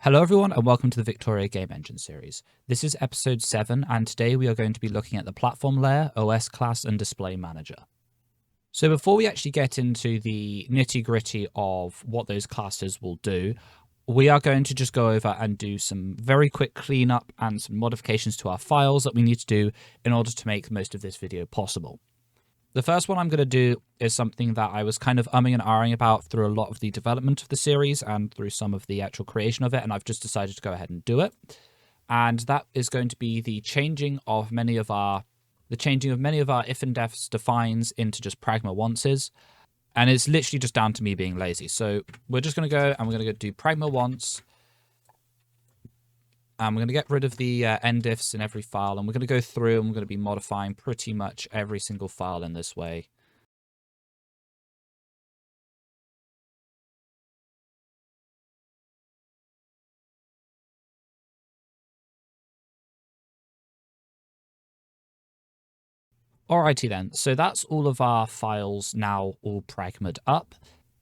Hello everyone and welcome to the Victoria Game Engine series. This is episode 7 and today we are going to be looking at the platform layer, OS class and display manager. So before we actually get into the nitty gritty of what those classes will do, we are going to just go over and do some very quick cleanup and some modifications to our files that we need to do in order to make most of this video possible. The first one I'm going to do is something that I was kind of umming and ahhing about through a lot of the development of the series and through some of the actual creation of it, and I've just decided to go ahead and do it. And that is going to be the changing of many of our if and defs defines into just pragma onces. And it's literally just down to me being lazy. So we're just going to go and we're going to do pragma once. And we're going to get rid of the end diffs in every file, and we're going to go through and we're going to be modifying pretty much every single file in this way. Alrighty then, so that's all of our files now all pragmaed up.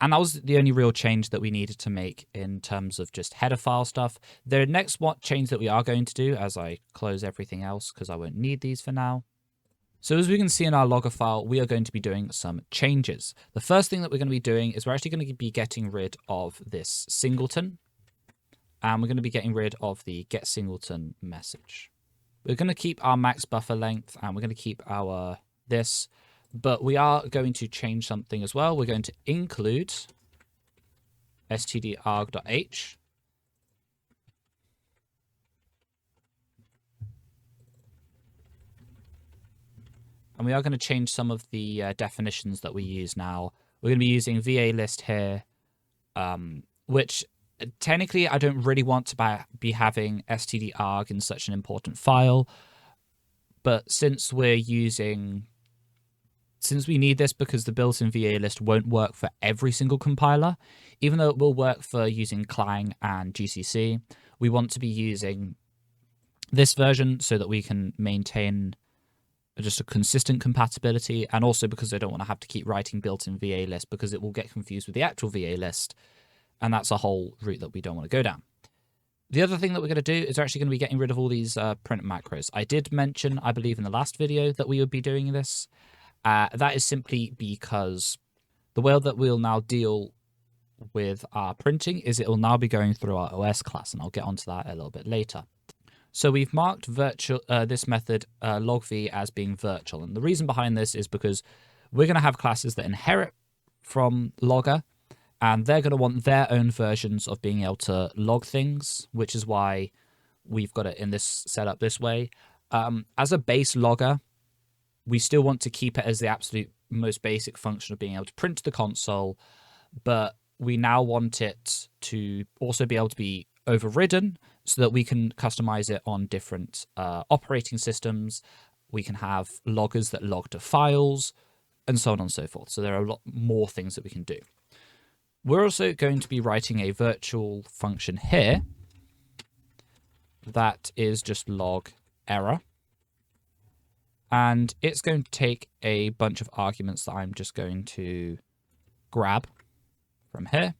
And that was the only real change that we needed to make in terms of just header file stuff. The next change that we are going to do, as I close everything else because I won't need these for now. So as we can see in our logger file, we are going to be doing some changes. The first thing that we're going to be doing is we're actually going to be getting rid of this singleton. And we're going to be getting rid of the get singleton message. We're going to keep our max buffer length and we're going to keep our this. But we are going to change something as well. We're going to include stdarg.h. And we are going to change some of the definitions that we use now. We're going to be using VA list here, which technically I don't really want to be having stdarg in such an important file. But since we need this because the built-in VA list won't work for every single compiler, even though it will work for using Clang and GCC, we want to be using this version so that we can maintain just a consistent compatibility, and also because I don't want to have to keep writing built-in VA list because it will get confused with the actual VA list, and that's a whole route that we don't want to go down. The other thing that we're going to do is we're actually going to be getting rid of all these print macros. I did mention, I believe in the last video, that we would be doing this. That is simply because the way that we'll now deal with our printing is it will now be going through our OS class, and I'll get onto that a little bit later. So we've marked this method logv as being virtual, and the reason behind this is because we're going to have classes that inherit from logger, and they're going to want their own versions of being able to log things, which is why we've got it in this setup this way. As a base logger, we still want to keep it as the absolute most basic function of being able to print to the console, but we now want it to also be able to be overridden so that we can customize it on different operating systems. We can have loggers that log to files, and so on and so forth. So there are a lot more things that we can do. We're also going to be writing a virtual function here that is just log error. And it's going to take a bunch of arguments that I'm just going to grab from here.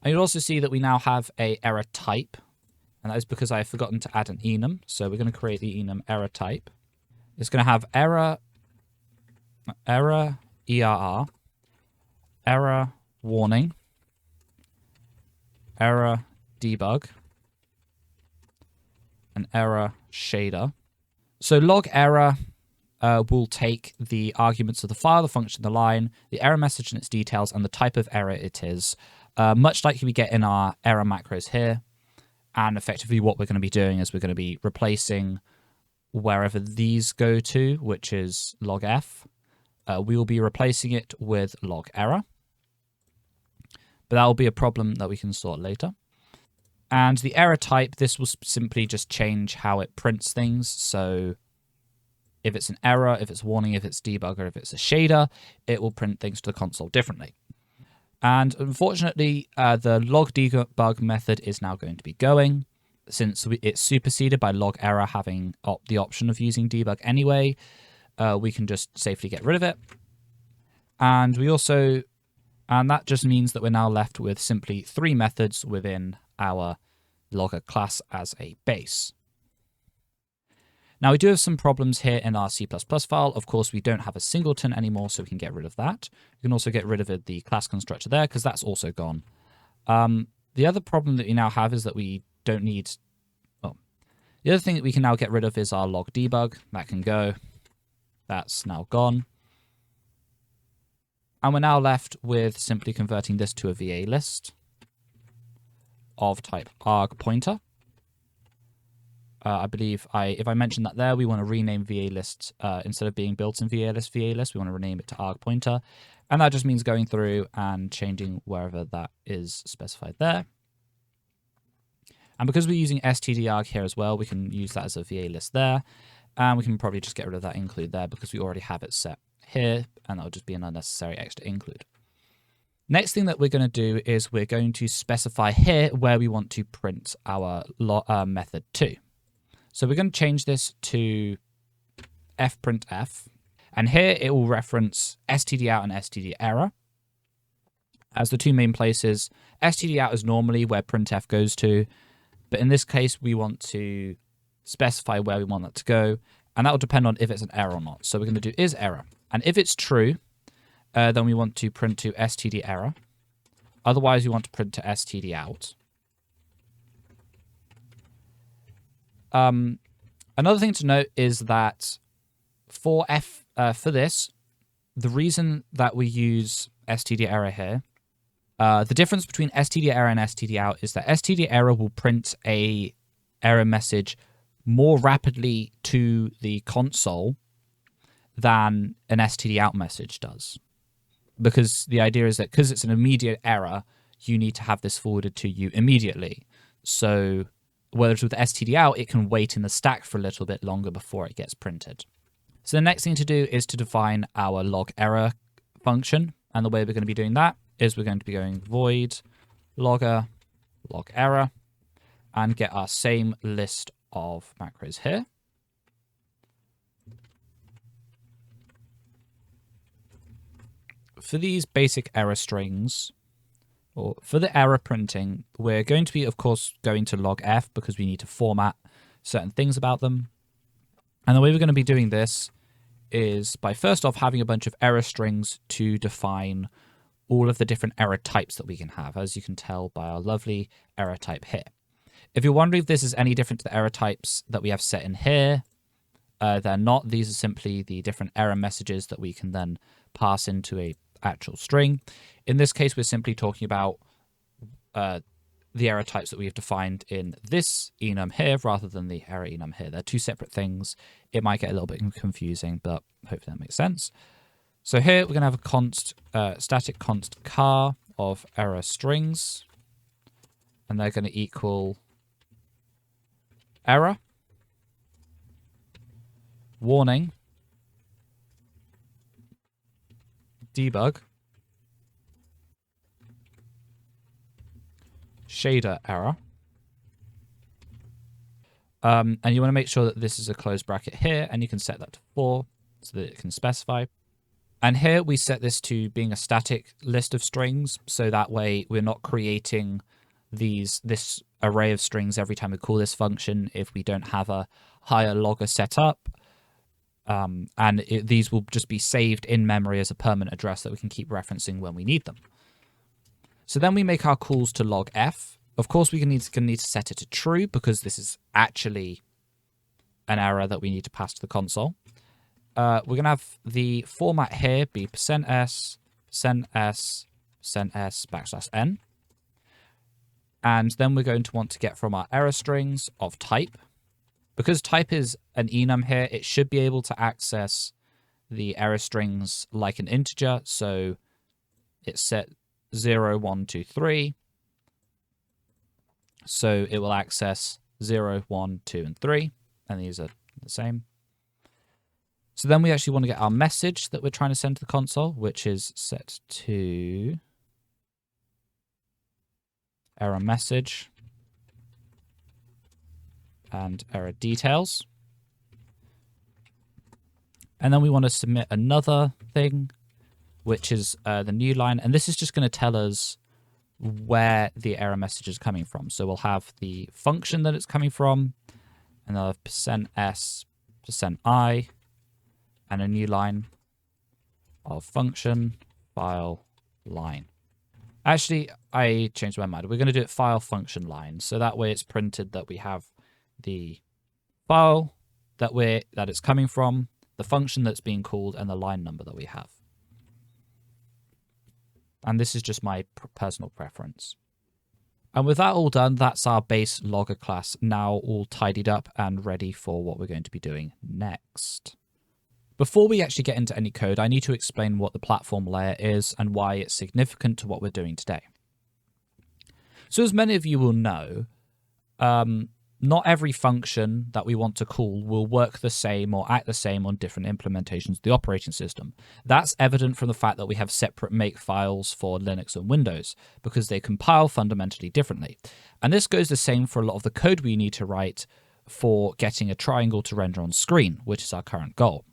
And you'll also see that we now have a error type, and that is because I have forgotten to add an enum. So we're going to create the enum error type. It's going to have error ERR, error warning, error debug, and error shader. So log error will take the arguments of the file, the function, the line, the error message and its details, and the type of error it is, much like we get in our error macros here. And effectively what we're going to be doing is we're going to be replacing wherever these go to, which is log f. We will be replacing it with log error. But that will be a problem that we can sort later. And the error type, this will simply just change how it prints things. So if it's an error, if it's warning, if it's debug, or if it's a shader, it will print things to the console differently. And unfortunately, the log debug method is now going to be going, since it's superseded by log error having the option of using debug anyway. We can just safely get rid of it. And we also And that just means that we're now left with simply 3 methods within our logger class as a base. Now, we do have some problems here in our C++ file. Of course, we don't have a singleton anymore, so we can get rid of that. We can also get rid of the class constructor there, because that's also gone. The other problem that we now have is that we don't need... Oh, the other thing that we can now get rid of is our log debug. That can go. That's now gone. And we're now left with simply converting this to a VA list of type arg pointer. I believe if I mentioned that there, we want to rename VA list, instead of being built-in VA list, we want to rename it to arg pointer. And that just means going through and changing wherever that is specified there. And because we're using stdarg here as well, we can use that as a VA list there. And we can probably just get rid of that include there because we already have it set here, and that'll just be an unnecessary extra include. Next thing that we're going to do is we're going to specify here where we want to print our method to. So we're going to change this to fprintf, and here it will reference stdout and stderror as the 2 main places. Stdout is normally where printf goes to, but in this case we want to specify where we want that to go, and that will depend on if it's an error or not. So we're going to do is error, and if it's true, then we want to print to stderror. Otherwise, we want to print to stdout. Another thing to note is that for this, the reason that we use stderror here, the difference between stderror and stdout is that stderror will print a error message more rapidly to the console than an stdout message does. Because the idea is that because it's an immediate error, you need to have this forwarded to you immediately. So whereas with stdout, it can wait in the stack for a little bit longer before it gets printed. So the next thing to do is to define our log error function. And the way we're going to be doing that is we're going to be going void logger log error and get our same list of macros here. For these basic error strings, or for the error printing, we're going to be, of course, going to log f because we need to format certain things about them. And the way we're going to be doing this is by first off having a bunch of error strings to define all of the different error types that we can have, as you can tell by our lovely error type here. If you're wondering if this is any different to the error types that we have set in here, they're not. These are simply the different error messages that we can then pass into a actual string. In this case, we're simply talking about the error types that we have defined in this enum here rather than the error enum here. They're 2 separate things. It might get a little bit confusing, but hopefully that makes sense. So here we're going to have a const, static const char of error strings, and they're going to equal error, warning, debug, shader error. And you want to make sure that this is a closed bracket here, and you can set that to 4 so that it can specify. And here we set this to being a static list of strings, so that way we're not creating this array of strings every time we call this function if we don't have a higher logger set up. And these will just be saved in memory as a permanent address that we can keep referencing when we need them. So then we make our calls to log f. Of course, we're going to need to set it to true because this is actually an error that we need to pass to the console. We're going to have the format here be %s, %s, %s, \n. And then we're going to want to get from our error strings of type. Because type is an enum here, it should be able to access the error strings like an integer. So it's set 0, 1, 2, 3. So it will access 0, 1, 2, and 3. And these are the same. So then we actually want to get our message that we're trying to send to the console, which is set to error message and error details. And then we want to submit another thing, which is the new line. And this is just going to tell us where the error message is coming from. So we'll have the function that it's coming from, and I'll have %s, %i, and a new line of function, file, line. Actually, I changed my mind. We're going to do it file function line. So that way it's printed that we have the file that it's coming from, the function that's being called, and the line number that we have. And this is just my personal preference. And with that all done, that's our base logger class now all tidied up and ready for what we're going to be doing next. Before we actually get into any code, I need to explain what the platform layer is and why it's significant to what we're doing today. So as many of you will know, not every function that we want to call will work the same or act the same on different implementations of the operating system. That's evident from the fact that we have separate make files for Linux and Windows, because they compile fundamentally differently. And this goes the same for a lot of the code we need to write for getting a triangle to render on screen, which is our current goal.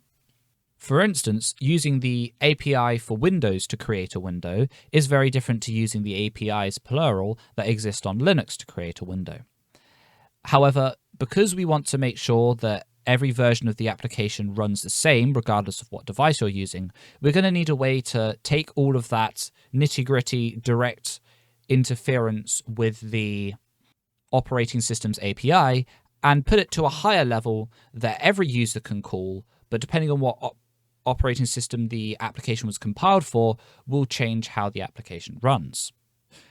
For instance, using the API for Windows to create a window is very different to using the APIs, plural, that exist on Linux to create a window. However, because we want to make sure that every version of the application runs the same, regardless of what device you're using, we're going to need a way to take all of that nitty-gritty direct interference with the operating system's API and put it to a higher level that every user can call, but depending on what operating system the application was compiled for, will change how the application runs.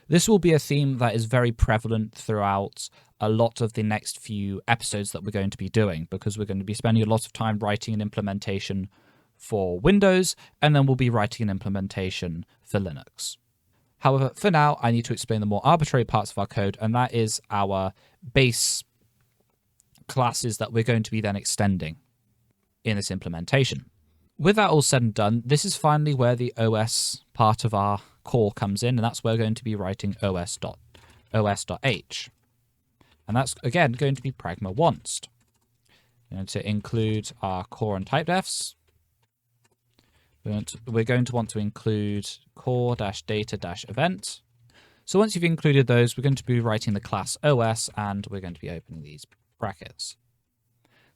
This will be a theme that is very prevalent throughout a lot of the next few episodes that we're going to be doing, because we're going to be spending a lot of time writing an implementation for Windows, and then we'll be writing an implementation for Linux. However, for now, I need to explain the more arbitrary parts of our code, and that is our base classes that we're going to be then extending in this implementation. With that all said and done, this is finally where the OS part of our core comes in, and that's where we're going to be writing os.h. And that's, again, going to be pragma once. We're going to include our core and type defs. We're going to want to include core-data-event. So once you've included those, we're going to be writing the class OS, and we're going to be opening these brackets.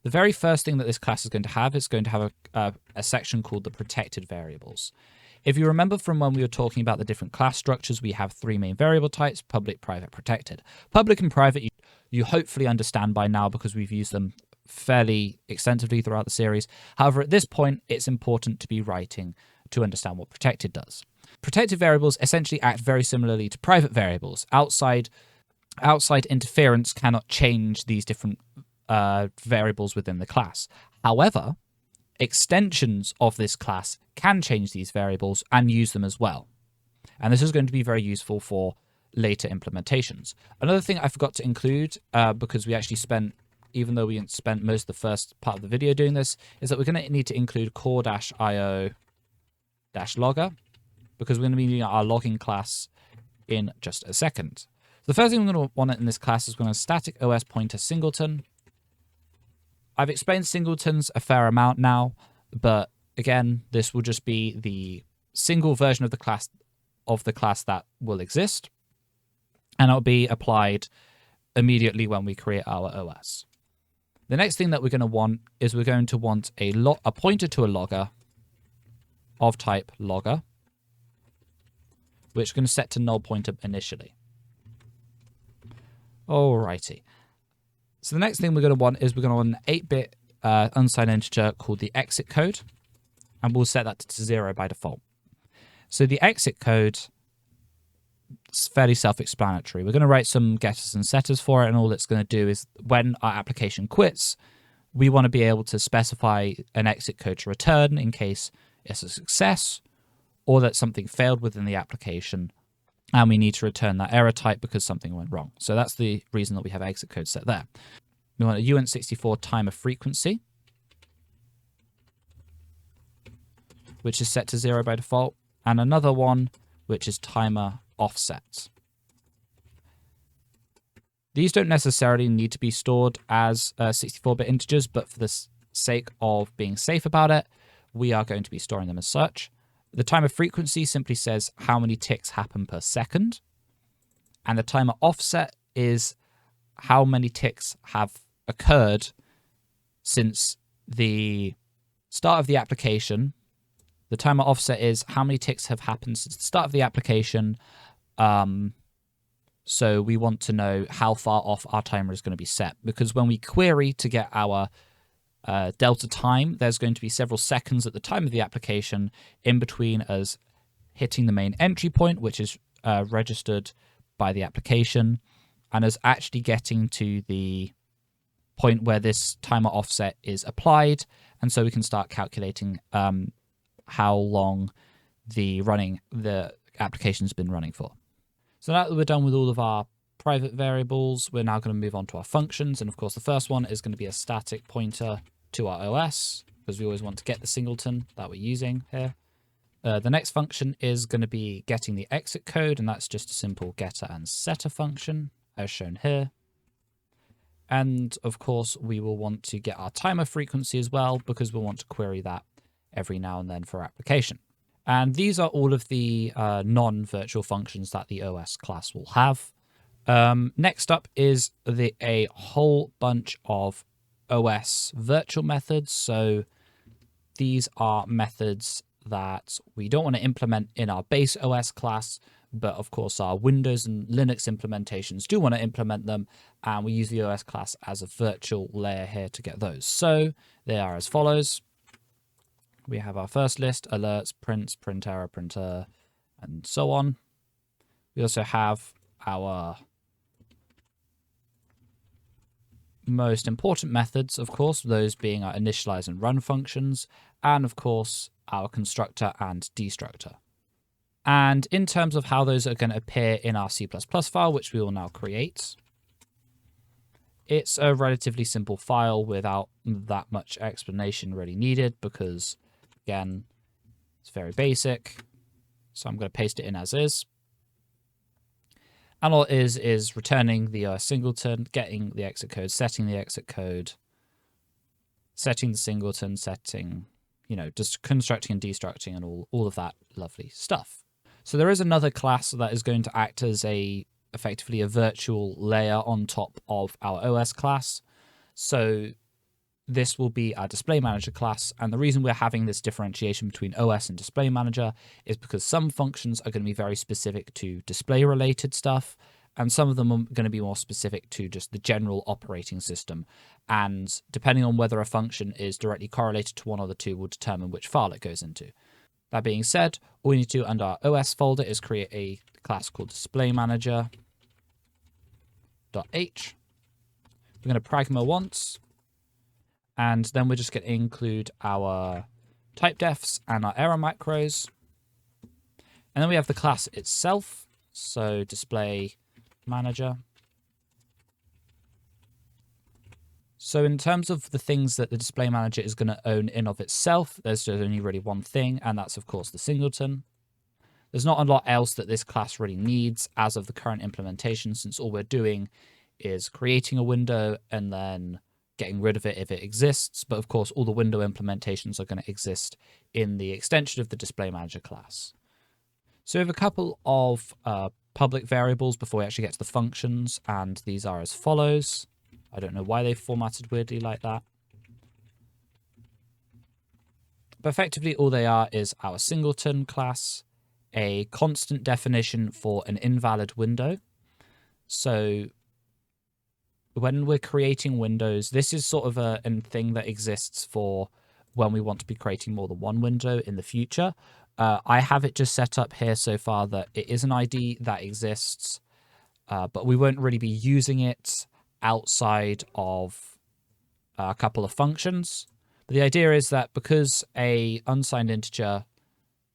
The very first thing that this class is going to have a section called the protected variables. If you remember from when we were talking about the different class structures, we have three main variable types: public, private, protected. Public and private you hopefully understand by now, because we've used them fairly extensively throughout the series. However, at this point, it's important to be writing to understand what protected does. Protected variables essentially act very similarly to private variables. Outside interference cannot change these different variables within the class. However, extensions of this class can change these variables and use them as well. And this is going to be very useful for later implementations. Another thing I forgot to include, because we actually even though we spent most of the first part of the video doing this, is that we're going to need to include core-io-logger, because we're going to be using our logging class in just a second. The first thing we're going to want in this class is we're going to static OS pointer singleton. I've explained singletons a fair amount now, but again, this will just be the single version of the class that will exist, and it'll be applied immediately when we create our OS. The next thing that we're going to want is we're going to want a pointer to a logger of type logger, which is going to set to null pointer initially. Alrighty. So the next thing we're going to want is we're going to want an 8-bit unsigned integer called the exit code, and we'll set that to 0 by default. So the exit code is fairly self-explanatory. We're going to write some getters and setters for it, and all it's going to do is when our application quits, we want to be able to specify an exit code to return in case it's a success or that something failed within the application, and we need to return that error type because something went wrong. So that's the reason that we have exit code set there. We want a uint64 timer frequency, which is set to 0 by default, and another one, which is timer offset. These don't necessarily need to be stored as 64-bit integers, but for the sake of being safe about it, we are going to be storing them as such. The timer frequency simply says how many ticks happen per second. And the timer offset is how many ticks have occurred since the start of the application. The timer offset is how many ticks have happened since the start of the application. So we want to know how far off our timer is going to be set, because when we query to get our delta time, there's going to be several seconds at the time of the application in between us hitting the main entry point, which is registered by the application, and us actually getting to the point where this timer offset is applied. And so we can start calculating how long the application's been running for. So now that we're done with all of our private variables, we're now going to move on to our functions. And of course, the first one is going to be a static pointer to our OS, because we always want to get the singleton that we're using here. The next function is going to be getting the exit code, and that's just a simple getter and setter function, as shown here. And of course, we will want to get our timer frequency as well, because we'll want to query that every now and then for application. And these are all of the non-virtual functions that the OS class will have. Next up is a whole bunch of OS virtual methods. So these are methods that we don't want to implement in our base OS class, but of course our Windows and Linux implementations do want to implement them, and we use the OS class as a virtual layer here to get those. So they are as follows. We have our first list: alerts, prints, print error, printer, and so on. We also have our most important methods, of course, those being our initialize and run functions, and of course our constructor and destructor. And in terms of how those are going to appear in our C++ file, which we will now create, it's a relatively simple file without that much explanation really needed, because again, it's very basic. So I'm going to paste it in as is. And all it is returning the OS singleton, getting the exit code, setting the exit code, setting the singleton, setting, just constructing and destructing and all of that lovely stuff. So there is another class that is going to act as effectively a virtual layer on top of our OS class. So this will be our DisplayManager class, and the reason we're having this differentiation between OS and DisplayManager is because some functions are going to be very specific to display-related stuff, and some of them are going to be more specific to just the general operating system. And depending on whether a function is directly correlated to one or the two will determine which file it goes into. That being said, all we need to do under our OS folder is create a class called DisplayManager.h. We're going to pragma once. And then we're just going to include our type defs and our error macros. And then we have the class itself. So display manager. So in terms of the things that the display manager is going to own in of itself, there's just only really one thing, and that's of course the singleton. There's not a lot else that this class really needs as of the current implementation, since all we're doing is creating a window and then getting rid of it if it exists. But of course, all the window implementations are going to exist in the extension of the DisplayManager class. So we have a couple of public variables before we actually get to the functions, and these are as follows. I don't know why they formatted weirdly like that. But effectively, all they are is our singleton class, a constant definition for an invalid window. So when we're creating windows, this is sort of a thing that exists for when we want to be creating more than one window in the future. I have it just set up here so far that it is an ID that exists, but we won't really be using it outside of a couple of functions. But the idea is that because a unsigned integer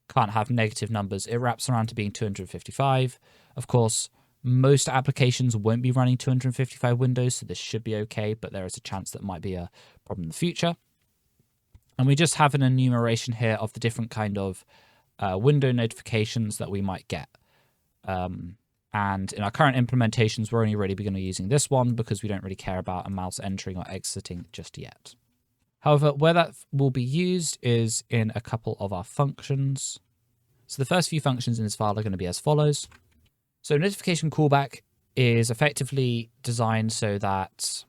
can't have negative numbers, it wraps around to being 255. Of course, most applications won't be running 255 windows, so this should be okay, but there is a chance that might be a problem in the future. And we just have an enumeration here of the different kind of window notifications that we might get. And in our current implementations, we're only really going to be using this one because we don't really care about a mouse entering or exiting just yet. However, where that will be used is in a couple of our functions. So the first few functions in this file are going to be as follows. So notification callback is effectively designed so that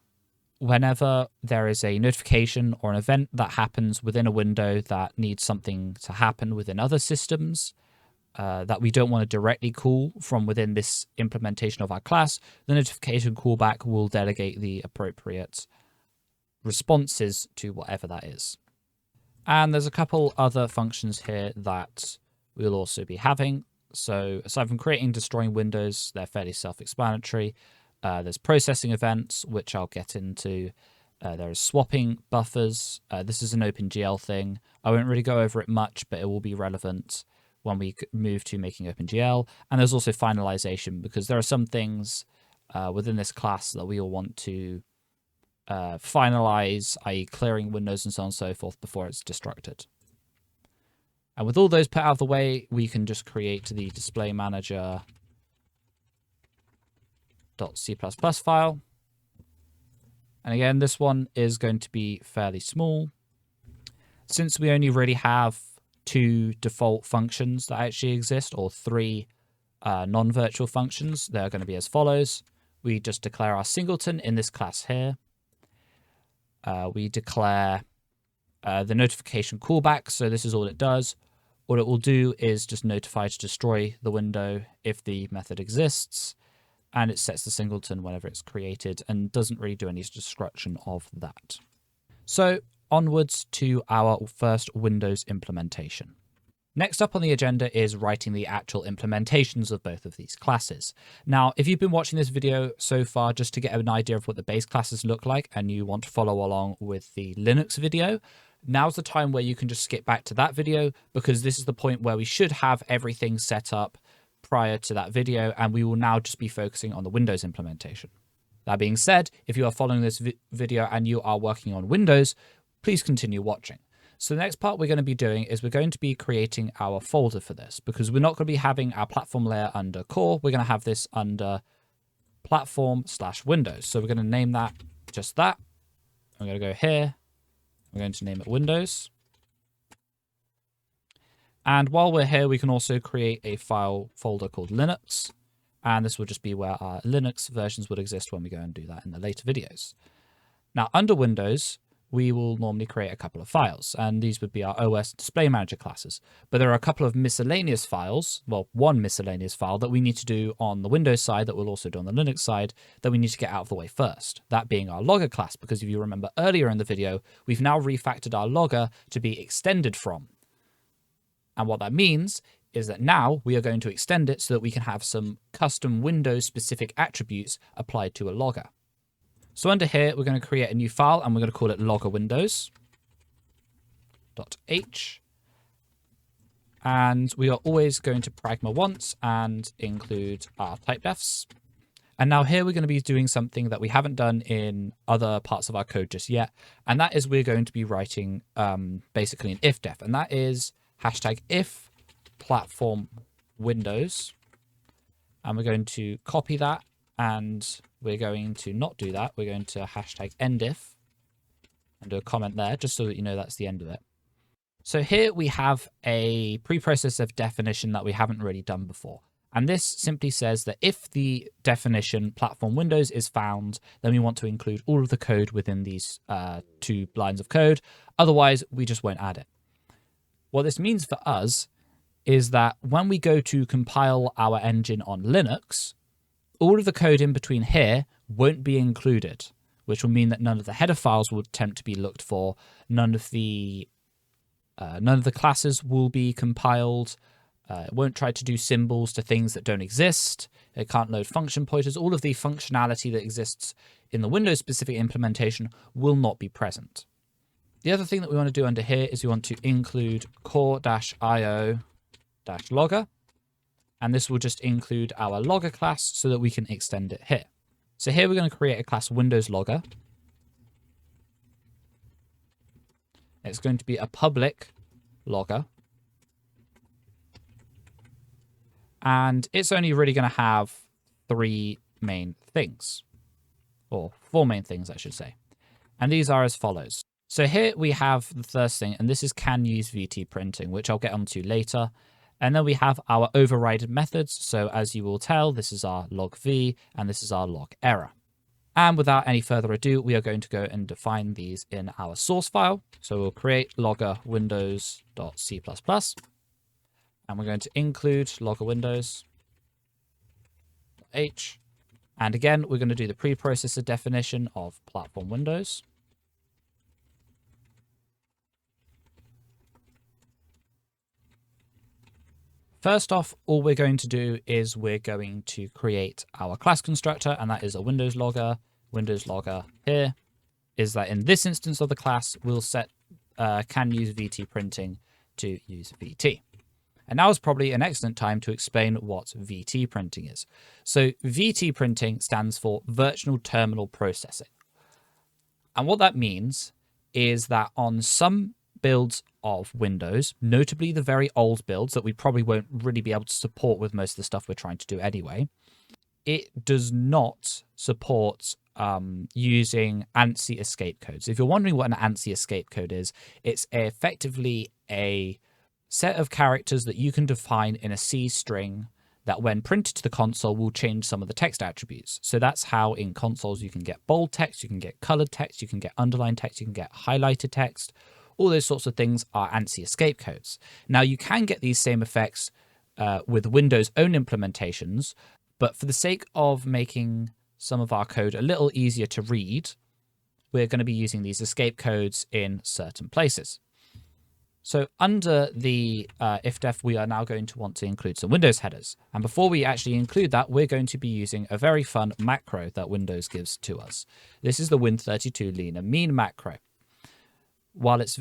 whenever there is a notification or an event that happens within a window that needs something to happen within other systems that we don't want to directly call from within this implementation of our class, the notification callback will delegate the appropriate responses to whatever that is. And there's a couple other functions here that we'll also be having. So aside from creating and destroying windows, they're fairly self-explanatory. There's processing events, which I'll get into. There's swapping buffers. This is an OpenGL thing. I won't really go over it much, but it will be relevant when we move to making OpenGL. And there's also finalization, because there are some things within this class that we all want to finalize, i.e. clearing windows and so on and so forth before it's destructed. And with all those put out of the way, we can just create the DisplayManager.c++ file. And again, this one is going to be fairly small. Since we only really have 2 default functions that actually exist, or 3 non-virtual functions, they're going to be as follows. We just declare our singleton in this class here. We declare the notification callback, so this is all it does. What it will do is just notify to destroy the window if the method exists, and it sets the singleton whenever it's created and doesn't really do any destruction of that. So onwards to our first Windows implementation. Next up on the agenda is writing the actual implementations of both of these classes. Now, if you've been watching this video so far just to get an idea of what the base classes look like and you want to follow along with the Linux video, now's the time where you can just skip back to that video, because this is the point where we should have everything set up prior to that video, and we will now just be focusing on the Windows implementation. That being said, if you are following this video and you are working on Windows, please continue watching. So the next part we're going to be doing is we're going to be creating our folder for this, because we're not going to be having our platform layer under core. We're going to have this under platform/Windows. So we're going to name that just that. I'm going to go here. We're going to name it Windows. And while we're here, we can also create a file folder called Linux. And this will just be where our Linux versions would exist when we go and do that in the later videos. Now, under Windows, we will normally create a couple of files, and these would be our OS DisplayManager classes. But there are a couple of miscellaneous files, well, one miscellaneous file that we need to do on the Windows side that we'll also do on the Linux side that we need to get out of the way first. That being our logger class, because if you remember earlier in the video, we've now refactored our logger to be extended from. And what that means is that now we are going to extend it so that we can have some custom Windows-specific attributes applied to a logger. So under here, we're going to create a new file, and we're going to call it loggerwindows.h. And we are always going to pragma once and include our typedefs. And now here we're going to be doing something that we haven't done in other parts of our code just yet. And that is we're going to be writing basically an if-def. And that is #if platform windows. And we're going to copy that. And we're going to not do that. We're going to #endif and do a comment there, just so that you know that's the end of it. So here we have a preprocessor definition that we haven't really done before. And this simply says that if the definition platform windows is found, then we want to include all of the code within these 2 lines of code. Otherwise, we just won't add it. What this means for us is that when we go to compile our engine on Linux, all of the code in between here won't be included, which will mean that none of the header files will attempt to be looked for. None of the classes will be compiled. It won't try to do symbols to things that don't exist. It can't load function pointers. All of the functionality that exists in the Windows-specific implementation will not be present. The other thing that we want to do under here is we want to include core-io-logger. And this will just include our logger class so that we can extend it here. So here we're going to create a class Windows Logger. It's going to be a public logger. And it's only really going to have 3 main things. Or 4 main things, I should say. And these are as follows. So here we have the first thing, and this is can use VT printing, which I'll get onto later. And then we have our overridden methods. So as you will tell, this is our log v and this is our log error. And without any further ado, we are going to go and define these in our source file. So we'll create logger windows.c++, and we're going to include logger windows.h. And again, we're going to do the preprocessor definition of platform Windows. First off, all we're going to do is we're going to create our class constructor, and that is a Windows logger. Windows logger here is that in this instance of the class, we'll set can use VT printing to use VT. And now is probably an excellent time to explain what VT printing is. So VT printing stands for Virtual Terminal Processing. And what that means is that on some builds of Windows, notably the very old builds that we probably won't really be able to support with most of the stuff we're trying to do anyway, it does not support using ANSI escape codes. If you're wondering what an ANSI escape code is, it's effectively a set of characters that you can define in a C string that when printed to the console will change some of the text attributes. So that's how in consoles you can get bold text, you can get colored text, you can get underlined text, you can get highlighted text. All those sorts of things are ANSI escape codes. Now you can get these same effects with Windows' own implementations, but for the sake of making some of our code a little easier to read, we're going to be using these escape codes in certain places. So under the ifdef, we are now going to want to include some Windows headers. And before we actually include that, we're going to be using a very fun macro that Windows gives to us. This is the Win32 lean and mean macro. While it's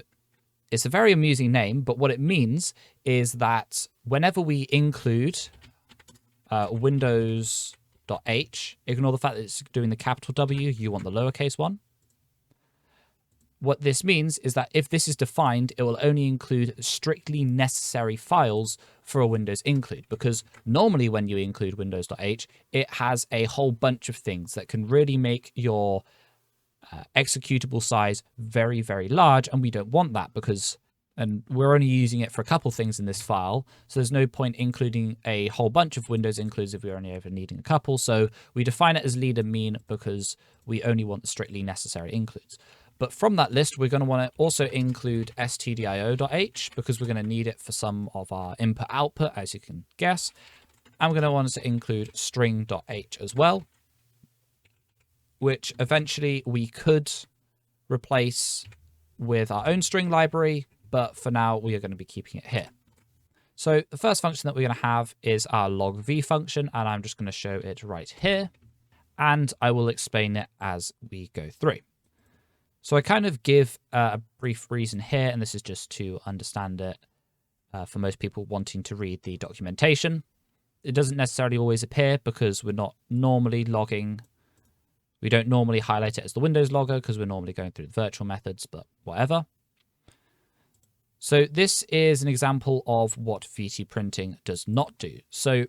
a very amusing name, but what it means is that whenever we include windows.h, ignore the fact that it's doing the capital W, you want the lowercase one. What this means is that if this is defined, it will only include strictly necessary files for a Windows include, because normally when you include windows.h, it has a whole bunch of things that can really make your executable size very, very large, and we don't want that because we're only using it for a couple things in this file, so there's no point including a whole bunch of Windows includes if we're only ever needing a couple. So we define it as lead and mean because we only want the strictly necessary includes. But from that list, we're going to want to also include stdio.h because we're going to need it for some of our input-output, as you can guess. And we're going to want to include string.h as well, which eventually we could replace with our own string library, but for now we are going to be keeping it here. So the first function that we're going to have is our log v function, and I'm just going to show it right here, and I will explain it as we go through. So I kind of give a brief reason here, and this is just to understand it for most people wanting to read the documentation. It doesn't necessarily always appear because we're not normally logging. We don't normally highlight it as the Windows logger because we're normally going through the virtual methods, but whatever. So this is an example of what VT printing does not do. So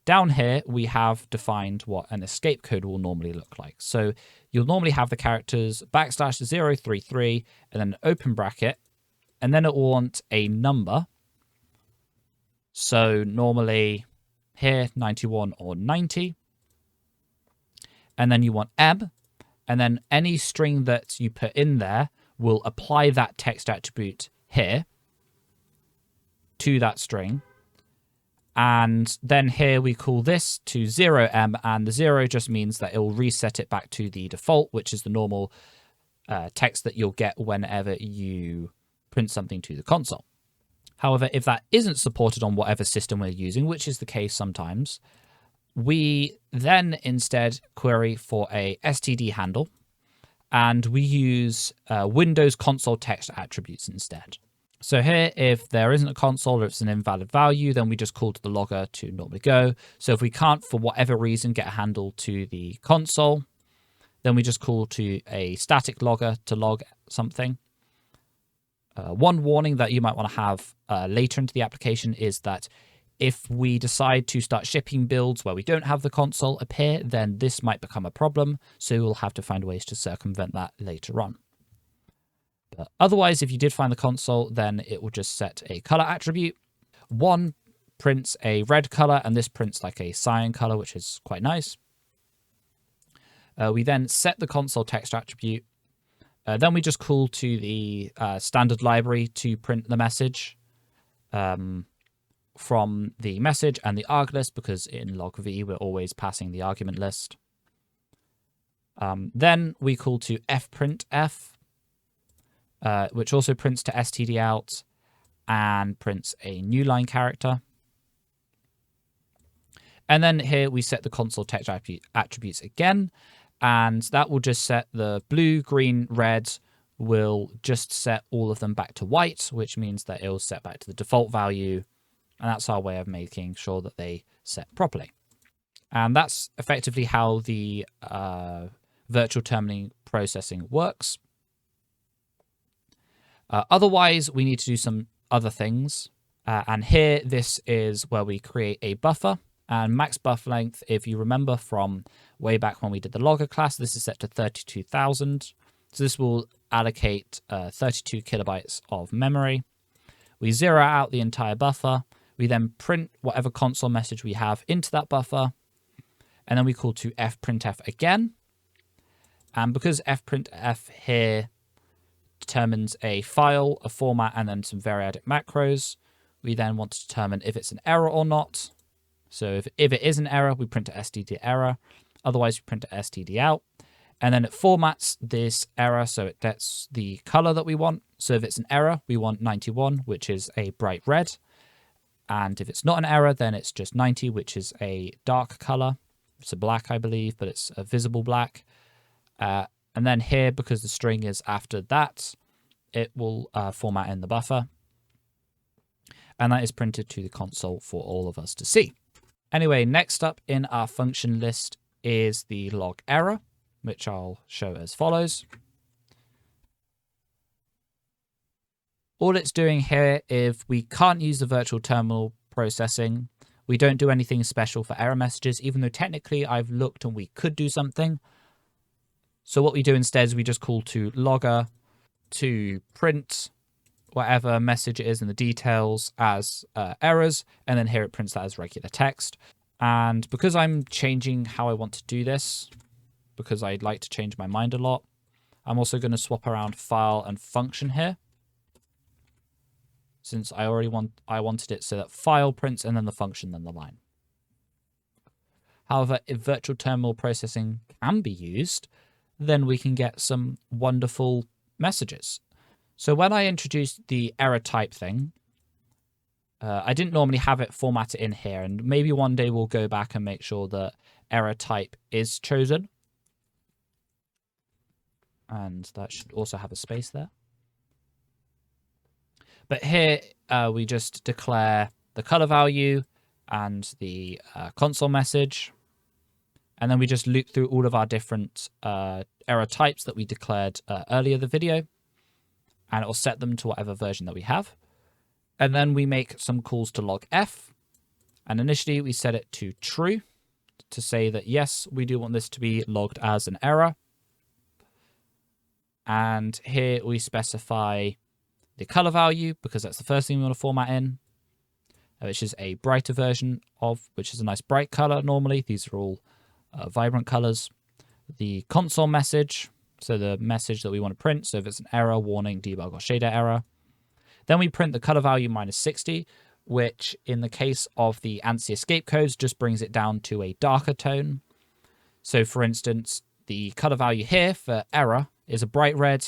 down here, we have defined what an escape code will normally look like. So you'll normally have the characters \033 and then an open bracket, and then it will want a number. So normally here, 91 or 90. And then you want m, and then any string that you put in there will apply that text attribute here to that string. And then here we call this to 0m, and the 0 just means that it will reset it back to the default, which is the normal text that you'll get whenever you print something to the console. However, if that isn't supported on whatever system we're using, which is the case sometimes, we then instead query for a std handle, and we use Windows console text attributes instead. So here, if there isn't a console or it's an invalid value, then we just call to the logger to normally go. So if we can't, for whatever reason, get a handle to the console, then we just call to a static logger to log something. One warning that you might want to have later into the application is that if we decide to start shipping builds where we don't have the console appear, then this might become a problem. So we'll have to find ways to circumvent that later on. But otherwise, if you did find the console, then it will just set a color attribute. One prints a red color, and this prints like a cyan color, which is quite nice. We then set the console text attribute. Then we just call to the standard library to print the message from the message and the arg list, because in log v we're always passing the argument list. Then we call to fprintf, which also prints to stdout and prints a new line character. And then here we set the console text attributes again, and that will just set the blue, green, red, will just set all of them back to white, which means that it will set back to the default value. And that's our way of making sure that they set properly. And that's effectively how the virtual terminal processing works. Otherwise, we need to do some other things. And here, this is where we create a buffer. And max buffer length, if you remember from way back when we did the logger class, this is set to 32,000. So this will allocate 32 kilobytes of memory. We zero out the entire buffer. We then print whatever console message we have into that buffer. And then we call to fprintf again. And because fprintf here determines a file, a format, and then some variadic macros, we then want to determine if it's an error or not. So if it is an error, we print a std error. Otherwise, we print a std out. And then it formats this error so it gets the color that we want. So if it's an error, we want 91, which is a bright red. And if it's not an error, then it's just 90, which is a dark color. It's a black, I believe, but it's a visible black. And then here, because the string is after that, it will format in the buffer. And that is printed to the console for all of us to see. Anyway, next up in our function list is the log error, which I'll show as follows. All it's doing here, if we can't use the virtual terminal processing, we don't do anything special for error messages, even though technically I've looked and we could do something. So what we do instead is we just call to logger to print whatever message it is in the details as errors, and then here it prints that as regular text. And because I'm changing how I want to do this, because I'd like to change my mind a lot, I'm also going to swap around file and function here, since I wanted it so that file prints and then the function, then the line. However, if virtual terminal processing can be used, then we can get some wonderful messages. So when I introduced the error type thing, I didn't normally have it formatted in here, and maybe one day we'll go back and make sure that error type is chosen. And that should also have a space there. But here we just declare the color value and the console message. And then we just loop through all of our different error types that we declared earlier in the video. And it will set them to whatever version that we have. And then we make some calls to log f. And initially we set it to true to say that, yes, we do want this to be logged as an error. And here we specify the color value, because that's the first thing we want to format in, which is a brighter version of, which is a nice bright color normally. These are all vibrant colors. The console message, so the message that we want to print. So if it's an error, warning, debug, or shader error. Then we print the color value -60, which in the case of the ANSI escape codes just brings it down to a darker tone. So for instance, the color value here for error is a bright red,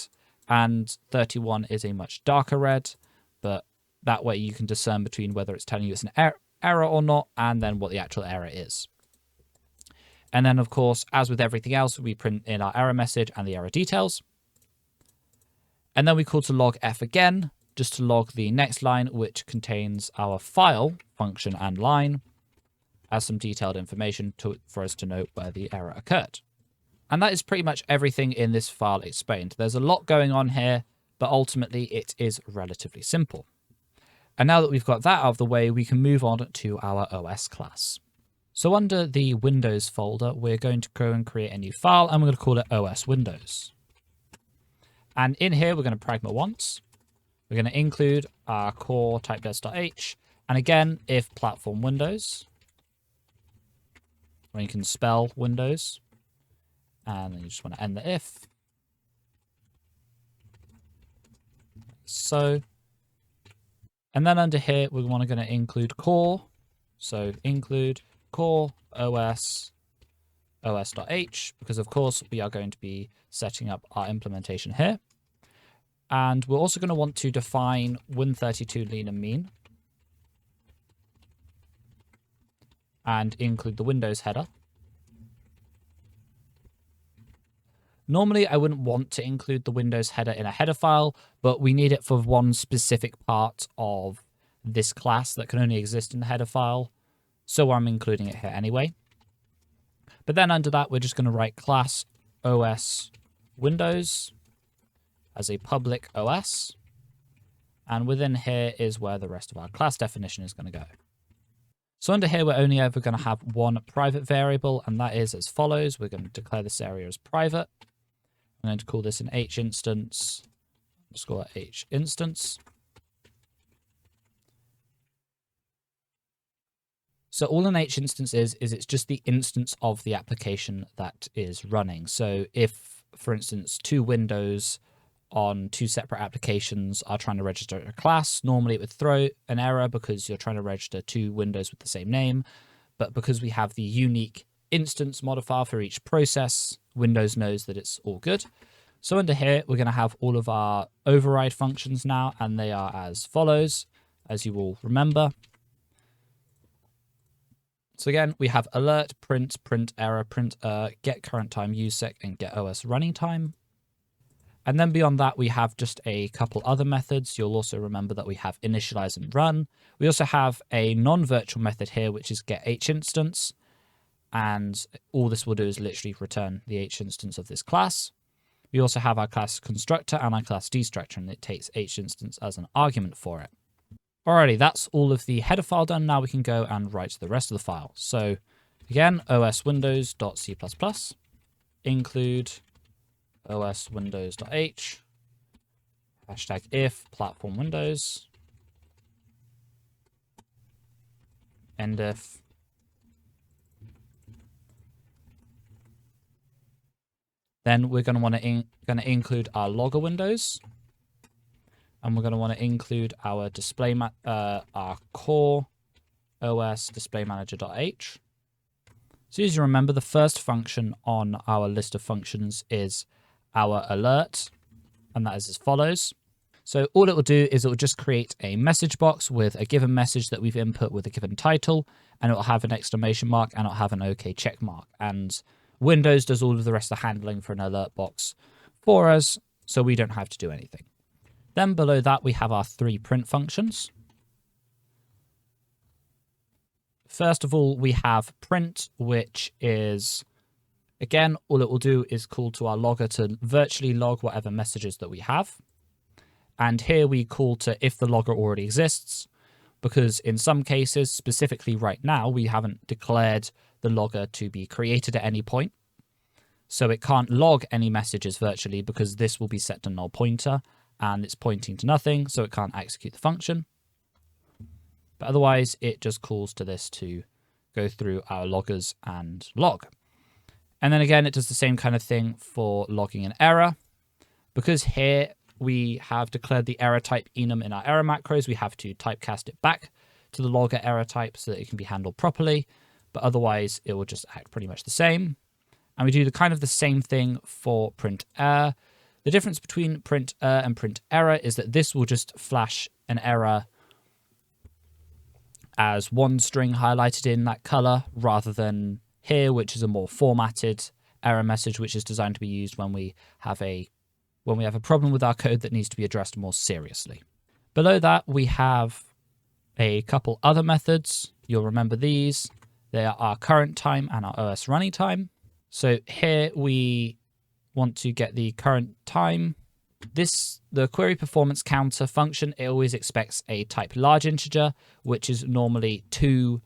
and 31 is a much darker red, but that way you can discern between whether it's telling you it's an error or not, and then what the actual error is. And then, of course, as with everything else, we print in our error message and the error details. And then we call to log f again, just to log the next line, which contains our file, function, and line, as some detailed information for us to know where the error occurred. And that is pretty much everything in this file explained. There's a lot going on here, but ultimately it is relatively simple. And now that we've got that out of the way, we can move on to our OS class. So under the Windows folder, we're going to go and create a new file, and we're going to call it OS Windows. And in here, we're going to pragma once. We're going to include our core typedest.h, And again, if platform Windows, or you can spell Windows, and then you just want to end the if. So, and then under here, we're going to include core. So include core os os.h, because of course we are going to be setting up our implementation here. And we're also going to want to define Win32 lean and mean and include the Windows header. Normally, I wouldn't want to include the Windows header in a header file, but we need it for one specific part of this class that can only exist in the header file. So I'm including it here anyway. But then under that, we're just going to write class OS Windows as a public OS. And within here is where the rest of our class definition is going to go. So under here, we're only ever going to have one private variable, and that is as follows. We're going to declare this area as private. I'm going to call this an H instance, underscore H instance. So all an H instance is it's just the instance of the application that is running. So if, for instance, two windows on two separate applications are trying to register a class, normally it would throw an error because you're trying to register two windows with the same name. But because we have the unique instance modifier for each process, Windows knows that it's all good. So under here, we're going to have all of our override functions now, and they are as follows, as you will remember. So again, we have alert, print error, get current time, usesec, and get OS running time. And then beyond that, we have just a couple other methods. You'll also remember that we have initialize and run. We also have a non-virtual method here, which is get H instance. And all this will do is literally return the H instance of this class. We also have our class constructor and our class destructor, and it takes H instance as an argument for it. Alrighty, that's all of the header file done. Now we can go and write the rest of the file. So again, oswindows.c++, include oswindows.h, hashtag if platform windows, end if, then we're going to want to include our logger windows, and we're going to want to include our our core os DisplayManager.h. So as you remember, the first function on our list of functions is our alert, and that is as follows. So all it will do is it will just create a message box with a given message that we've input with a given title, and it will have an exclamation mark and it'll have an OK check mark. And Windows does all of the rest of the handling for an alert box for us, so we don't have to do anything. Then below that, we have our three print functions. First of all, we have print, which is, again, all it will do is call to our logger to virtually log whatever messages that we have. And here we call to if the logger already exists, because in some cases, specifically right now, we haven't declared the logger to be created at any point. So it can't log any messages virtually because this will be set to null pointer and it's pointing to nothing, so it can't execute the function. But otherwise, it just calls to this to go through our loggers and log. And then again, it does the same kind of thing for logging an error. Because here we have declared the error type enum in our error macros, we have to typecast it back to the logger error type so that it can be handled properly. But otherwise, it will just act pretty much the same. And we do the kind of the same thing for print error. The difference between print error and print error is that this will just flash an error as one string highlighted in that color, rather than here, which is a more formatted error message, which is designed to be used when we have a problem with our code that needs to be addressed more seriously. Below that, we have a couple other methods. You'll remember these. They are our current time and our OS running time. So here we want to get the current time. The query performance counter function, it always expects a type large integer, which is normally two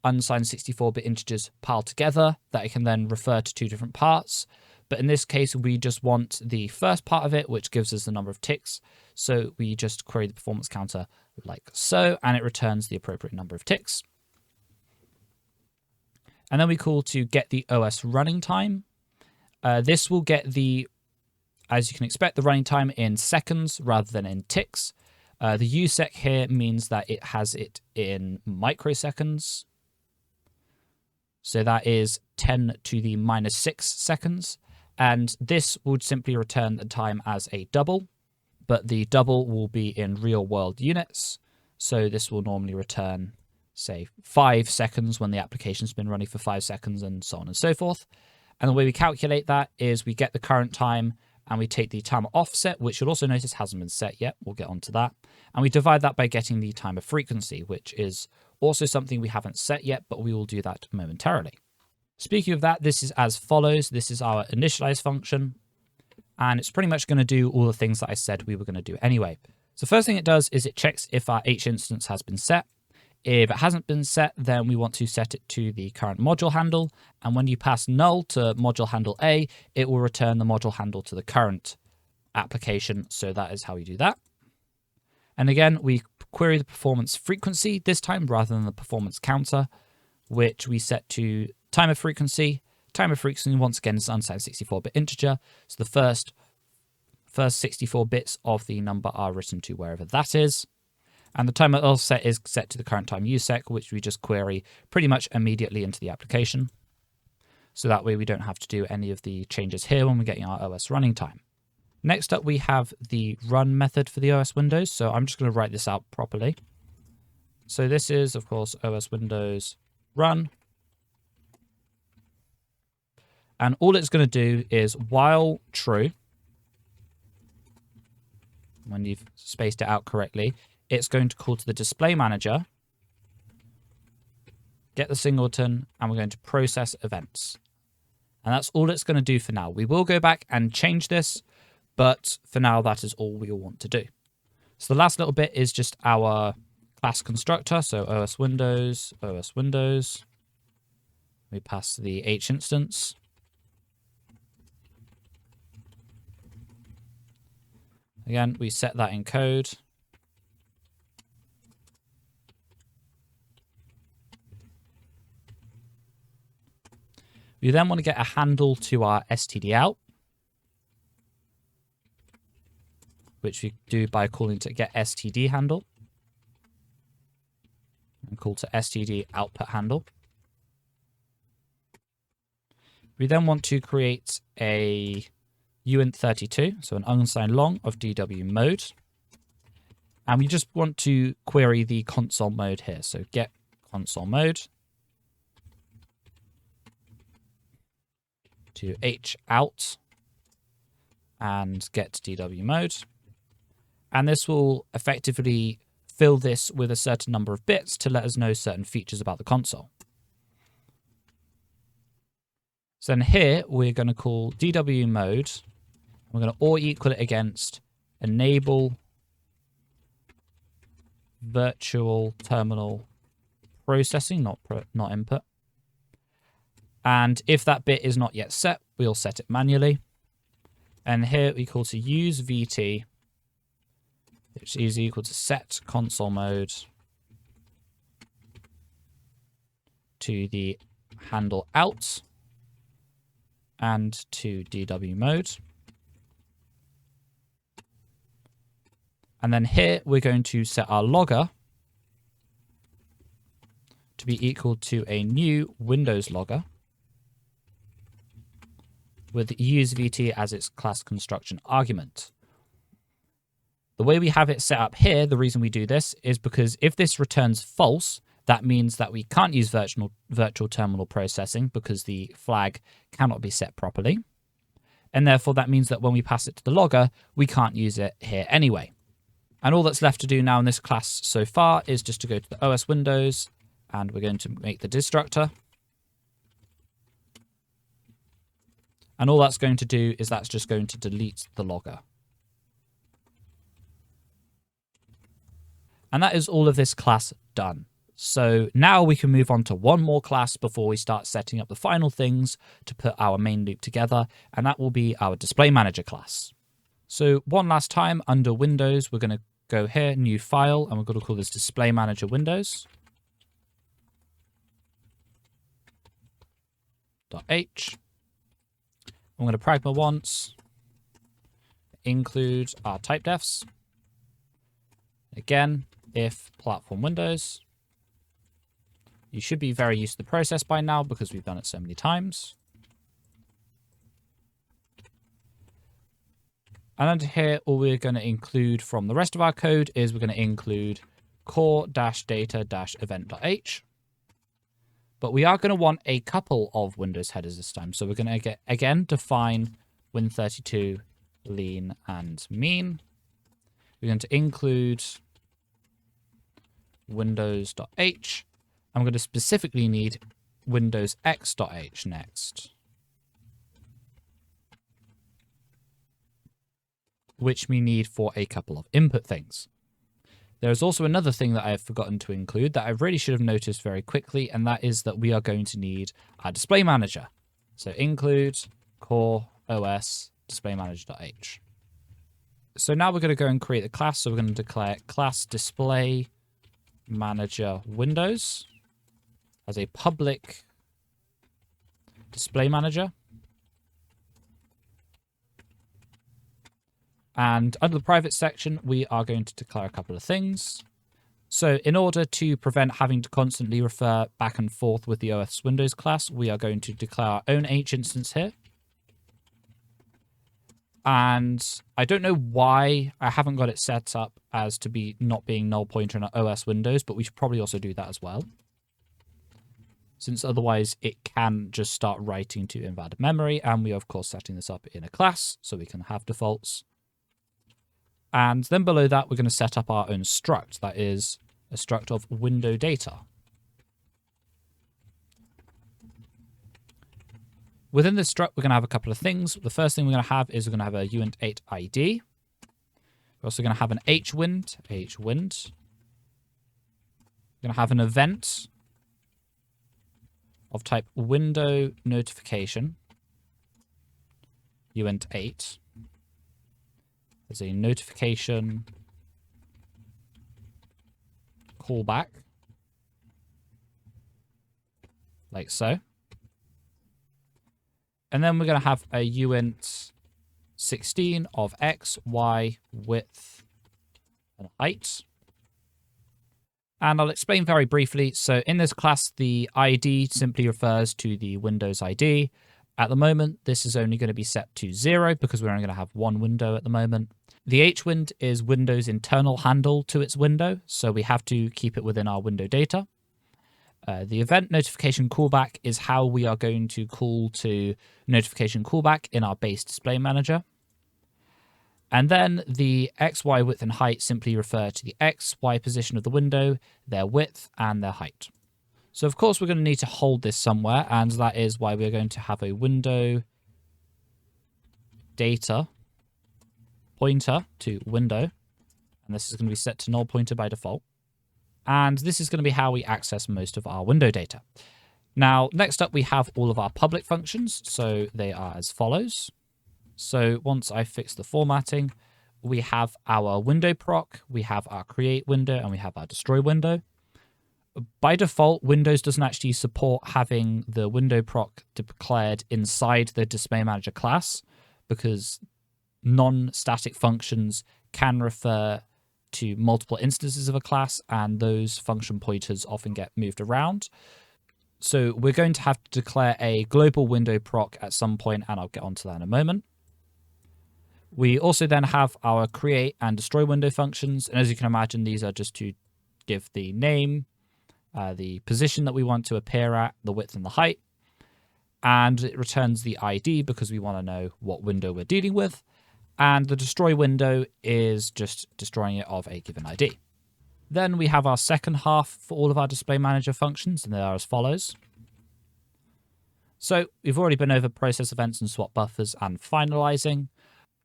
unsigned 64-bit integers piled together that it can then refer to two different parts. But in this case, we just want the first part of it, which gives us the number of ticks. So we just query the performance counter like so, and it returns the appropriate number of ticks. And then we call to get the OS running time. This will get the, as you can expect, the running time in seconds rather than in ticks. The USEC here means that it has it in microseconds. So that is 10 to the minus 6 seconds. And this would simply return the time as a double, but the double will be in real world units. So this will normally return, say, 5 seconds when the application's been running for 5 seconds and so on and so forth. And the way we calculate that is we get the current time and we take the timer offset, which you'll also notice hasn't been set yet. We'll get onto that. And we divide that by getting the timer frequency, which is also something we haven't set yet, but we will do that momentarily. Speaking of that, this is as follows. This is our initialize function, and it's pretty much going to do all the things that I said we were going to do anyway. So first thing it does is it checks if our H instance has been set. If it hasn't been set, then we want to set it to the current module handle. And when you pass null to module handle A, it will return the module handle to the current application. So that is how we do that. And again, we query the performance frequency this time rather than the performance counter, which we set to timer frequency. Timer frequency, once again, is an unsigned 64-bit integer. So the first 64 bits of the number are written to wherever that is. And the timer offset is set to the current time USEC, which we just query pretty much immediately into the application. So that way we don't have to do any of the changes here when we're getting our OS running time. Next up, we have the run method for the OS Windows. So I'm just going to write this out properly. So this is, of course, OS Windows run. And all it's going to do is while true, when you've spaced it out correctly, it's going to call to the DisplayManager, get the singleton, and we're going to process events. And that's all it's going to do for now. We will go back and change this, but for now, that is all we will want to do. So the last little bit is just our class constructor. So OS Windows. We pass the H instance. Again, we set that in code. We then want to get a handle to our std out, which we do by calling to get std handle and call to std output handle. We then want to create a uint32, so an unsigned long of DW mode. And we just want to query the console mode here. So get console mode to h out and get DW mode. And this will effectively fill this with a certain number of bits to let us know certain features about the console. So then here we're going to call DW mode. We're going to or equal it against enable virtual terminal processing, not input. And if that bit is not yet set, we'll set it manually. And here we call to use VT, which is equal to set console mode to the handle out and to DW mode. And then here we're going to set our logger to be equal to a new Windows logger with useVT as its class construction argument. The way we have it set up here, the reason we do this is because if this returns false, that means that we can't use virtual terminal processing because the flag cannot be set properly. And therefore that means that when we pass it to the logger, we can't use it here anyway. And all that's left to do now in this class so far is just to go to the OS Windows, and we're going to make the destructor. And all that's going to do is that's just going to delete the logger. And that is all of this class done. So now we can move on to one more class before we start setting up the final things to put our main loop together, and that will be our DisplayManager class. So one last time under Windows, we're going to go here, new file, and we're going to call this DisplayManager Windows. .h. I'm going to pragma once, include our type defs. Again, if platform Windows. You should be very used to the process by now because we've done it so many times. And under here, all we're going to include from the rest of our code is we're going to include core-data-event.h. But we are going to want a couple of Windows headers this time. So we're going to, again, define Win32, lean, and mean. We're going to include windows.h. I'm going to specifically need windowsx.h next, which we need for a couple of input things. There's also another thing that I have forgotten to include that I really should have noticed very quickly, and that is that we are going to need our display manager. So include core os DisplayManager.h. So now we're going to go and create the class. So we're going to declare class display manager windows as a public display manager. And under the private section, we are going to declare a couple of things. So in order to prevent having to constantly refer back and forth with the OS Windows class, we are going to declare our own H instance here. And I don't know why I haven't got it set up as to be not being null pointer in our OS Windows, but we should probably also do that as well, since otherwise it can just start writing to invalid memory. And we are, of course, setting this up in a class so we can have defaults. And then below that, we're going to set up our own struct. That is a struct of window data. Within this struct, we're going to have a couple of things. The first thing we're going to have is we're going to have a uint8 ID. We're also going to have an hwind. We're going to have an event of type window notification, uint8. As a notification callback, like so. And then we're going to have a uint16 of x, y, width, and height. And I'll explain very briefly. So in this class, the ID simply refers to the Windows ID. At the moment, this is only going to be set to 0 because we're only going to have one window at the moment. The hwind is Windows' internal handle to its window, so we have to keep it within our window data. The event notification callback is how we are going to call to notification callback in our base display manager. And then the x, y, width, and height simply refer to the x, y position of the window, their width, and their height. So of course we're going to need to hold this somewhere, and that is why we're going to have a window data pointer to window, and this is going to be set to null pointer by default. And this is going to be how we access most of our window data. Now, next up, we have all of our public functions. So they are as follows. So once I fix the formatting, we have our window proc, we have our create window, and we have our destroy window. By default, Windows doesn't actually support having the window proc declared inside the display manager class because non-static functions can refer to multiple instances of a class, and those function pointers often get moved around. So we're going to have to declare a global window proc at some point, and I'll get onto that in a moment. We also then have our create and destroy window functions, and as you can imagine, these are just to give the name, the position that we want to appear at, the width and the height, and it returns the ID because we want to know what window we're dealing with. And the destroy window is just destroying it of a given ID. Then we have our second half for all of our display manager functions, and they are as follows. So we've already been over process events and swap buffers and finalizing.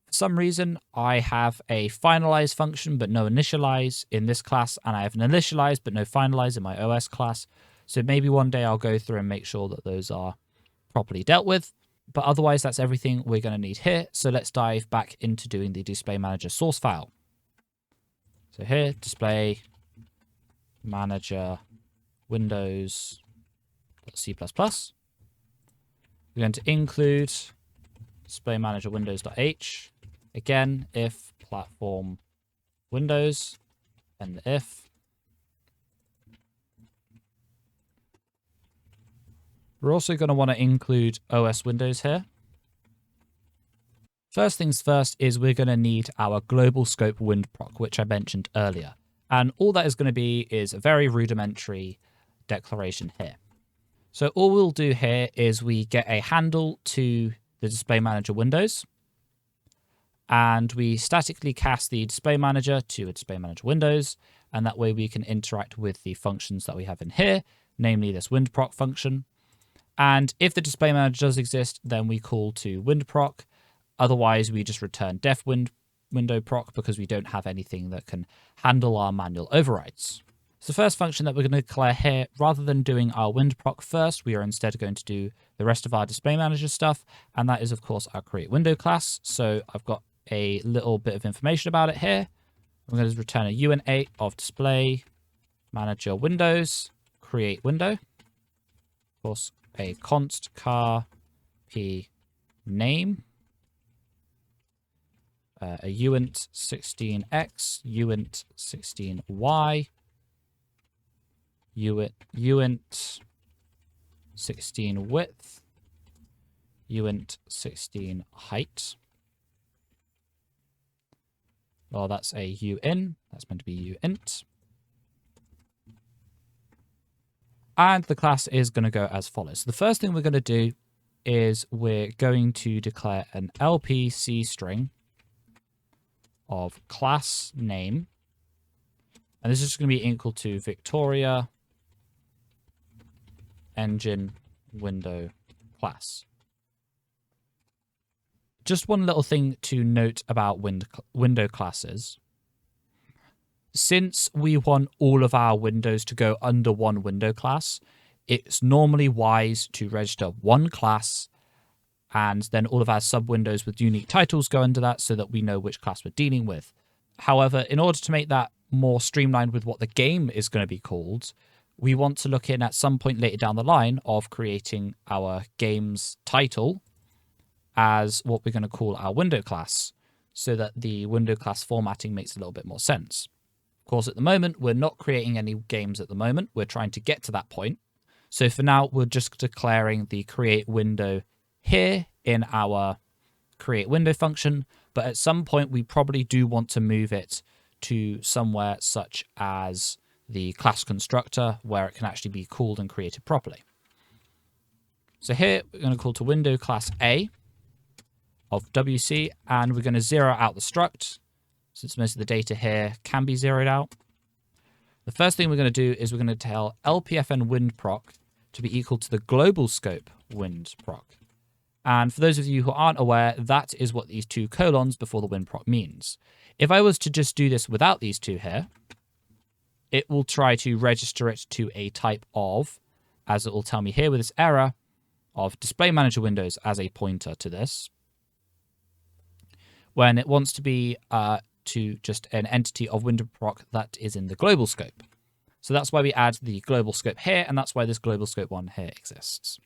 For some reason, I have a finalize function but no initialize in this class, and I have an initialize but no finalize in my OS class. So maybe one day I'll go through and make sure that those are properly dealt with. But otherwise, that's everything we're going to need here. So let's dive back into doing the display manager source file. So here, display manager windows.c++. We're going to include display manager windows.h. Again, if platform windows, and if. We're also going to want to include OS Windows here. First things first is we're going to need our global scope windproc, which I mentioned earlier. And all that is going to be is a very rudimentary declaration here. So all we'll do here is we get a handle to the display manager windows, and we statically cast the display manager to a display manager windows, and that way we can interact with the functions that we have in here, namely this windproc function. And if the display manager does exist, then we call to windproc. Otherwise, we just return def window proc because we don't have anything that can handle our manual overrides. So the first function that we're going to declare here, rather than doing our windproc first, we are instead going to do the rest of our display manager stuff. And that is, of course, our create window class. So I've got a little bit of information about it here. I'm going to return a uint8 of display manager windows, create window. Of course, a const char p name. A uint 16x, uint 16y, uint 16 width, uint 16 height. Well, that's a uin. That's meant to be uint. And the class is going to go as follows. So the first thing we're going to do is we're going to declare an LPC string of class name. And this is just going to be equal to Victoria engine window class. Just one little thing to note about window classes. Since we want all of our windows to go under one window class, it's normally wise to register one class, and then all of our sub-windows with unique titles go under that so that we know which class we're dealing with. However, in order to make that more streamlined with what the game is going to be called, we want to look in at some point later down the line of creating our game's title as what we're going to call our window class, so that the window class formatting makes a little bit more sense. Of course, at the moment, we're not creating any games at the moment. We're trying to get to that point. So for now, we're just declaring the create window here in our create window function, but at some point we probably do want to move it to somewhere such as the class constructor where it can actually be called and created properly. So here we're going to call to window class A of WC, and we're going to zero out the struct since most of the data here can be zeroed out. The first thing we're going to do is we're going to tell LPFN windproc to be equal to the global scope windproc. And for those of you who aren't aware, that is what these two colons before the windproc means. If I was to just do this without these two here, it will try to register it to a type of, as it will tell me here with this error, of display manager windows as a pointer to this, when it wants to be to just an entity of windproc that is in the global scope. So that's why we add the global scope here, and that's why this global scope one here exists.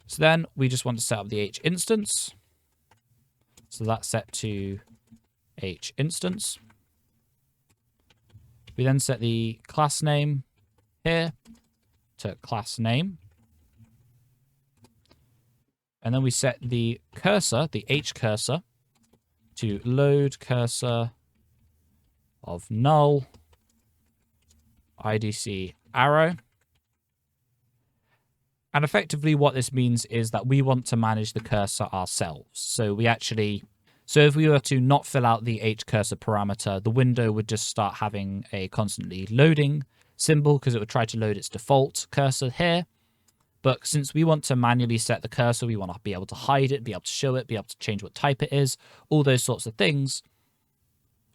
So then we just want to set up the H instance. So that's set to H instance. We then set the class name here to class name. And then we set the cursor, the H cursor, to load cursor of null IDC arrow. And effectively what this means is that we want to manage the cursor ourselves. So if we were to not fill out the H cursor parameter, the window would just start having a constantly loading symbol because it would try to load its default cursor here. But since we want to manually set the cursor, we want to be able to hide it, be able to show it, be able to change what type it is, all those sorts of things,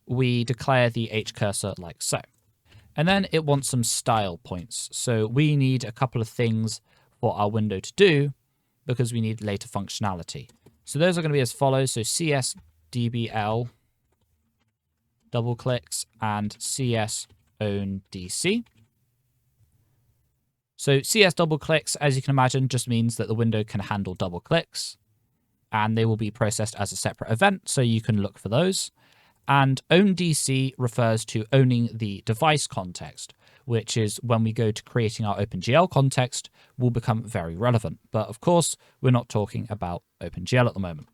we declare the H cursor like so. And then it wants some style points. So we need a couple of things for our window to do because we need later functionality. So those are going to be as follows. So csdbl double clicks, and CS own DC. So CS double clicks, as you can imagine, just means that the window can handle double clicks, and they will be processed as a separate event, so you can look for those. And own DC refers to owning the device context, which is when we go to creating our OpenGL context, will become very relevant. But of course, we're not talking about OpenGL at the moment.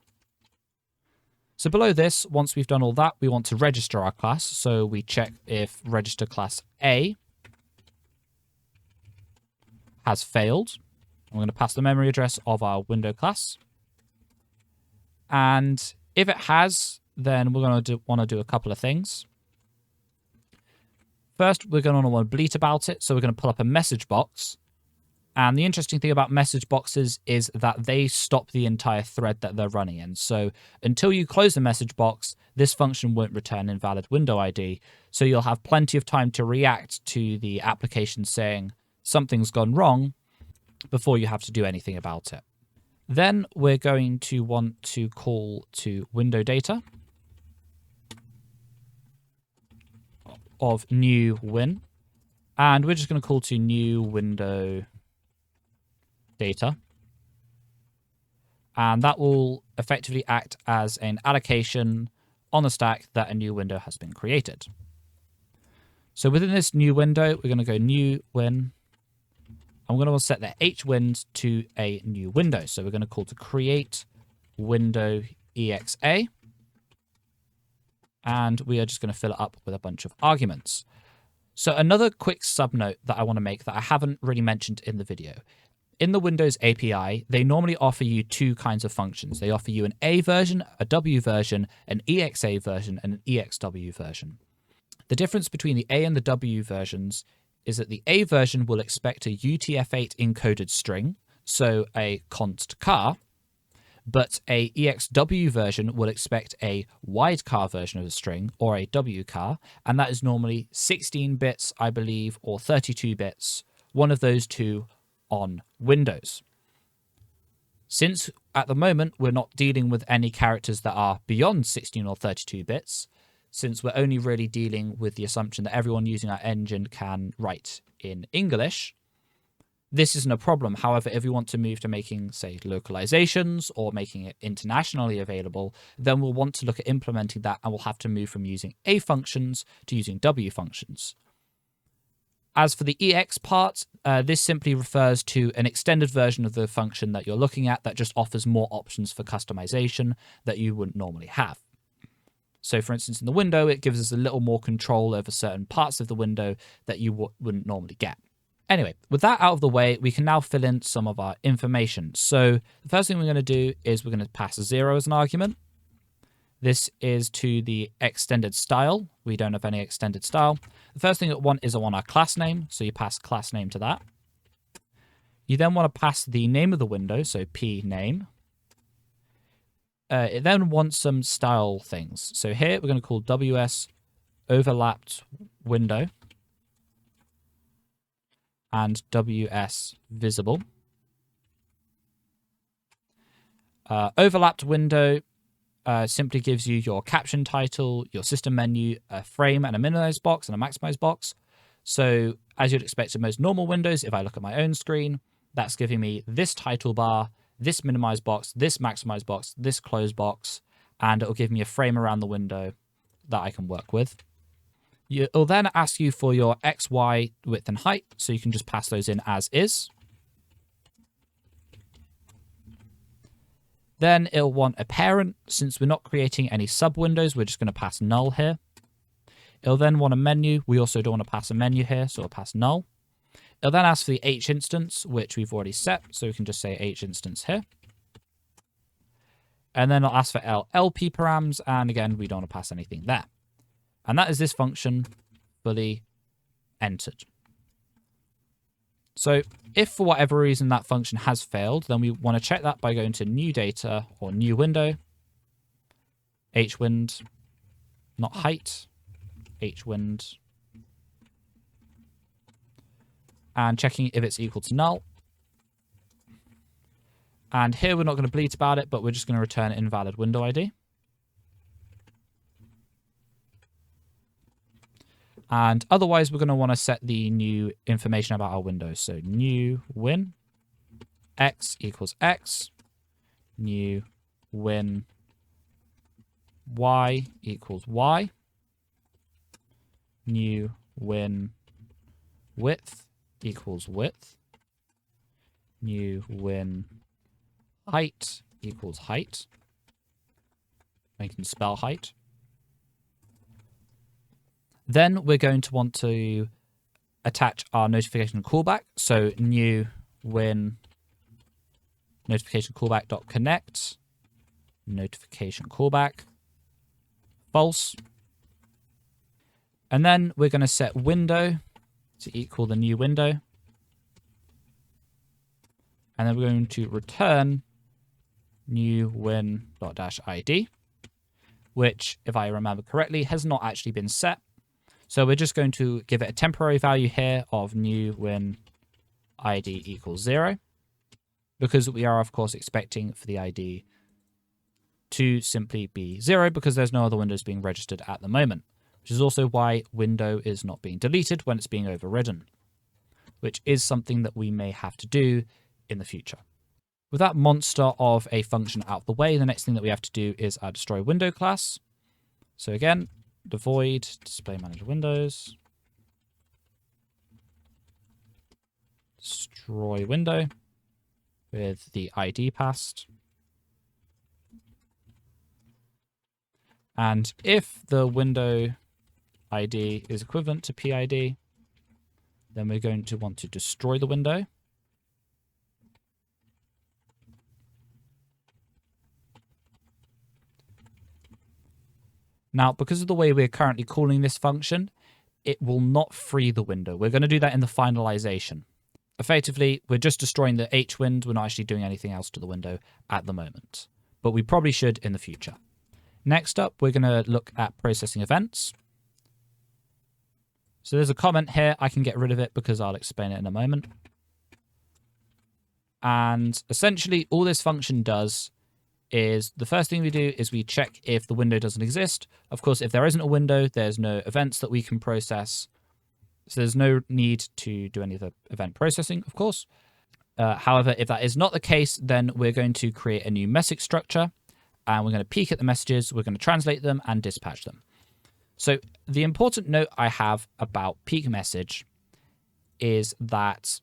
So below this, once we've done all that, we want to register our class. So we check if register class A has failed. I'm going to pass the memory address of our window class. And if it has, then we're going to want to do a couple of things. First, we're going to want to bleat about it. So we're going to pull up a message box. And the interesting thing about message boxes is that they stop the entire thread that they're running in. So until you close the message box, this function won't return invalid window ID. So you'll have plenty of time to react to the application saying something's gone wrong before you have to do anything about it. Then we're going to want to call to window data of new win. And we're just going to call to new window data. And that will effectively act as an allocation on the stack that a new window has been created. So within this new window, we're going to go new win. I'm going to set the hwind to a new window. So we're going to call to create window exa. And we are just going to fill it up with a bunch of arguments. So another quick subnote that I want to make that I haven't really mentioned in the video. In the Windows API, they normally offer you two kinds of functions. They offer you an A version, a W version, an EXA version, and an EXW version. The difference between the A and the W versions is that the A version will expect a UTF-8 encoded string, so a const char, but a EXW version will expect a wide char version of the string, or a W char, and that is normally 16 bits, I believe, or 32 bits, one of those two on Windows. Since at the moment we're not dealing with any characters that are beyond 16 or 32 bits, since we're only really dealing with the assumption that everyone using our engine can write in English, this isn't a problem. However, if we want to move to making, say, localizations or making it internationally available, then we'll want to look at implementing that, and we'll have to move from using A functions to using W functions. As for the EX part, this simply refers to an extended version of the function that you're looking at that just offers more options for customization that you wouldn't normally have. So for instance, in the window, it gives us a little more control over certain parts of the window that you wouldn't normally get. Anyway, with that out of the way, we can now fill in some of our information. So the first thing we're going to do is we're going to pass 0 as an argument. This is to the extended style. We don't have any extended style. The first thing I want is I want our class name. So you pass class name to that. You then want to pass the name of the window, so p name. It then wants some style things. So here we're going to call ws overlapped window and ws visible. Overlapped window simply gives you your caption title, your system menu, a frame and a minimize box and a maximize box. So as you'd expect in most normal windows, if I look at my own screen, that's giving me this title bar, this minimize box, this maximize box, this close box, and it'll give me a frame around the window that I can work with. It'll then ask you for your X, Y, width, and height, so you can just pass those in as is. Then it'll want a parent. Since we're not creating any sub-windows, we're just going to pass null here. It'll then want a menu. We also don't want to pass a menu here, so we'll pass null. It'll then ask for the H instance, which we've already set, so we can just say H instance here. And then it'll ask for LP params, and again, we don't want to pass anything there. And that is this function fully entered. So if for whatever reason that function has failed, then we want to check that by going to new data or new window, hwind, not height, hwind, and checking if it's equal to null. And here we're not going to bleat about it, but we're just going to return invalid window ID. And otherwise, we're going to want to set the new information about our window. So new win x equals x, new win y equals y, new win width equals width, new win height equals height. I can spell height. Then we're going to want to attach our notification callback. So new win notification callback.connect notification callback false. And then we're going to set window to equal the new window. And then we're going to return new win.-id, which, if I remember correctly, has not actually been set. So we're just going to give it a temporary value here of new win ID equals 0, because we are, of course, expecting for the ID to simply be 0 because there's no other windows being registered at the moment, which is also why window is not being deleted when it's being overridden, which is something that we may have to do in the future. With that monster of a function out of the way, the next thing that we have to do is our destroy window class. So again, the void DisplayManager windows, destroy window with the ID passed. And if the window ID is equivalent to PID, then we're going to want to destroy the window. Now, because of the way we're currently calling this function, it will not free the window. We're going to do that in the finalization. Effectively, we're just destroying the hwind. We're not actually doing anything else to the window at the moment, but we probably should in the future. Next up, we're going to look at processing events. So there's a comment here. I can get rid of it because I'll explain it in a moment. And essentially, all this function does is the first thing we do is we check if the window doesn't exist. Of course, if there isn't a window, there's no events that we can process. So there's no need to do any of the event processing, of course. However, if that is not the case, then we're going to create a new message structure, and we're going to peek at the messages, we're going to translate them and dispatch them. So the important note I have about peek message is that,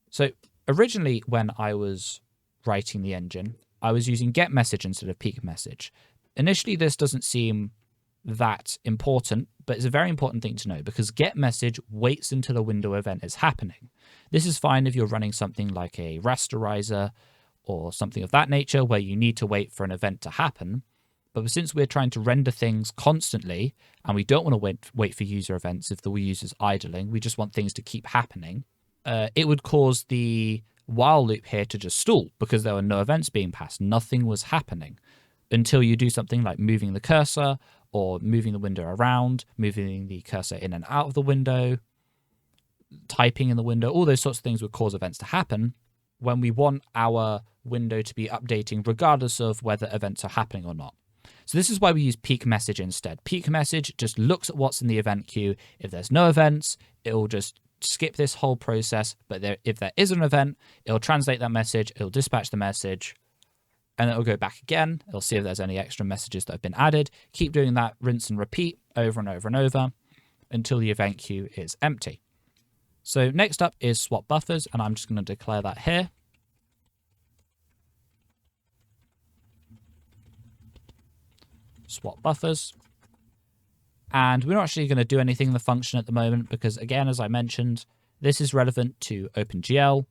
so originally when I was writing the engine, I was using get message instead of peek message. Initially, this doesn't seem that important, but it's a very important thing to know because get message waits until a window event is happening. This is fine if you're running something like a rasterizer or something of that nature where you need to wait for an event to happen. But since we're trying to render things constantly and we don't want to wait for user events if the user's idling, we just want things to keep happening, it would cause the while loop here to just stall because there were no events being passed. Nothing was happening until you do something like moving the cursor or moving the window around, moving the cursor in and out of the window, typing in the window. All those sorts of things would cause events to happen when we want our window to be updating regardless of whether events are happening or not. So this is why we use peek message instead. Peek message just looks at what's in the event queue. If there's no events, it will just skip this whole process, but if there is an event, it'll translate that message, it'll dispatch the message, and it'll go back again. It'll see if there's any extra messages that have been added. Keep doing that, rinse and repeat over and over and over until the event queue is empty. So next up is swap buffers, and I'm just going to declare that here. Swap buffers. And we're not actually going to do anything in the function at the moment because, again, as I mentioned, this is relevant to OpenGL,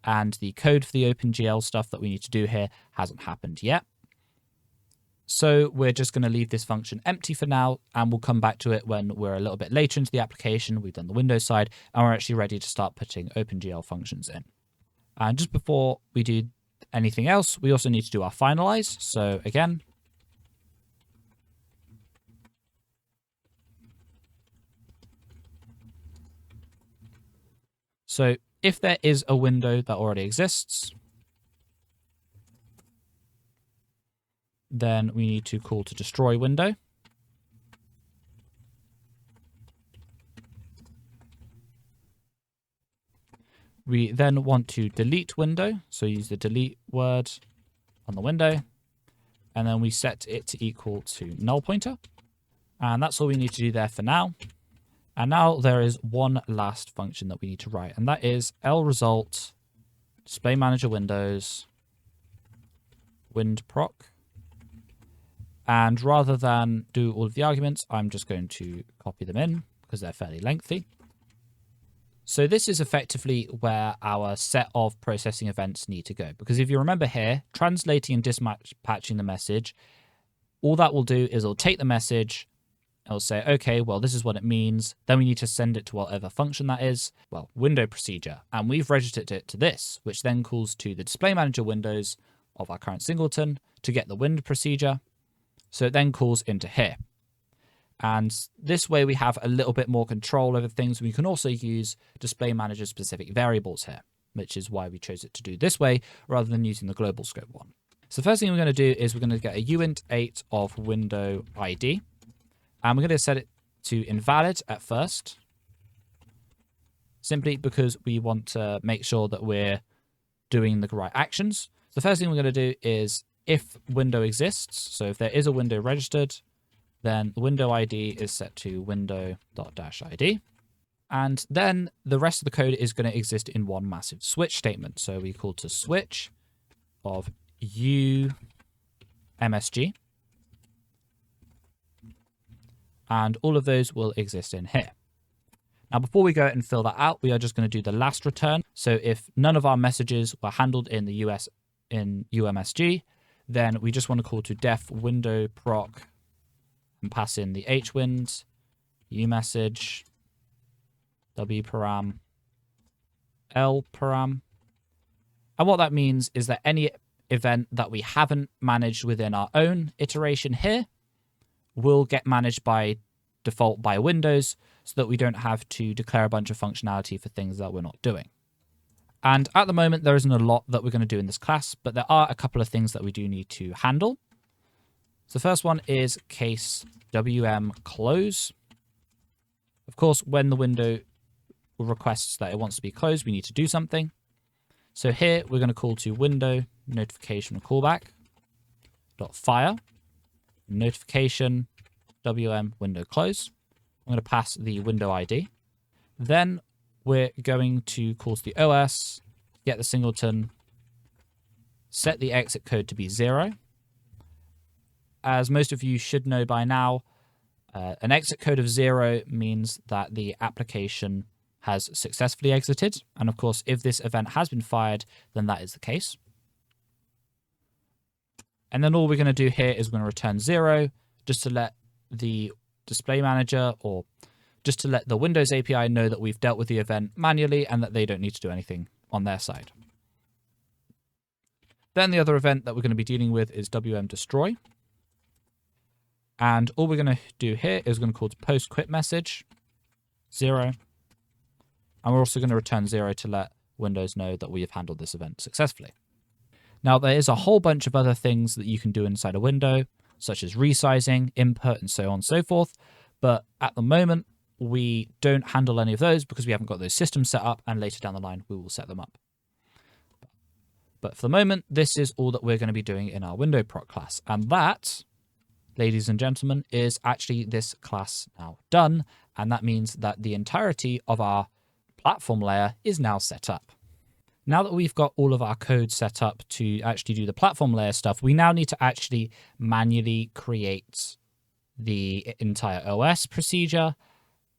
and the code for the OpenGL stuff that we need to do here hasn't happened yet. So we're just going to leave this function empty for now, and we'll come back to it when we're a little bit later into the application. We've done the Windows side, and we're actually ready to start putting OpenGL functions in. And just before we do anything else, we also need to do our finalize. So again, so if there is a window that already exists, then we need to call to destroy window. We then want to delete window. So use the delete word on the window. And then we set it to equal to null pointer. And that's all we need to do there for now. And now there is one last function that we need to write. And that is lresult DisplayManager windows windproc. And rather than do all of the arguments, I'm just going to copy them in because they're fairly lengthy. So this is effectively where our set of processing events need to go. Because if you remember here, translating and dispatching the message, all that will do is it'll take the message, it'll say, okay, well, this is what it means. Then we need to send it to whatever function that is, well, window procedure. And we've registered it to this, which then calls to the DisplayManager windows of our current singleton to get the window procedure. So it then calls into here. And this way we have a little bit more control over things. We can also use DisplayManager specific variables here, which is why we chose it to do this way rather than using the global scope one. So the first thing we're going to do is we're going to get a uint8 of window ID. And we're going to set it to invalid at first, simply because we want to make sure that we're doing the right actions. The first thing we're going to do is if window exists, so if there is a window registered, then the window ID is set to window.-id. And then the rest of the code is going to exist in one massive switch statement. So we call to switch of umsg. And all of those will exist in here. Now, before we go and fill that out, we are just going to do the last return. So if none of our messages were handled in the US in umsg, then we just want to call to def window proc and pass in the hwind, umessage, wparam, lparam. And what that means is that any event that we haven't managed within our own iteration here will get managed by default by Windows so that we don't have to declare a bunch of functionality for things that we're not doing. And at the moment, there isn't a lot that we're going to do in this class, but there are a couple of things that we do need to handle. So the first one is case wm close. Of course, when the window requests that it wants to be closed, we need to do something. So here we're going to call to window notification callback dot fire notification wm window close. I'm going to pass the window ID. Then we're going to call to the OS, get the singleton, set the exit code to be 0. As most of you should know by now, an exit code of 0 means that the application has successfully exited. And of course, if this event has been fired, then that is the case. And then all we're going to do here is we're going to return 0 just to let the DisplayManager or just to let the Windows API know that we've dealt with the event manually and that they don't need to do anything on their side. Then the other event that we're going to be dealing with is wm destroy. And all we're going to do here is we're going to call to post quit message 0. And we're also going to return 0 to let Windows know that we have handled this event successfully. Now, there is a whole bunch of other things that you can do inside a window, such as resizing, input, and so on and so forth. But at the moment, we don't handle any of those because we haven't got those systems set up, and later down the line, we will set them up. But for the moment, this is all that we're going to be doing in our window proc class. And that, ladies and gentlemen, is actually this class now done. And that means that the entirety of our platform layer is now set up. Now that we've got all of our code set up to actually do the platform layer stuff, we now need to actually manually create the entire OS procedure,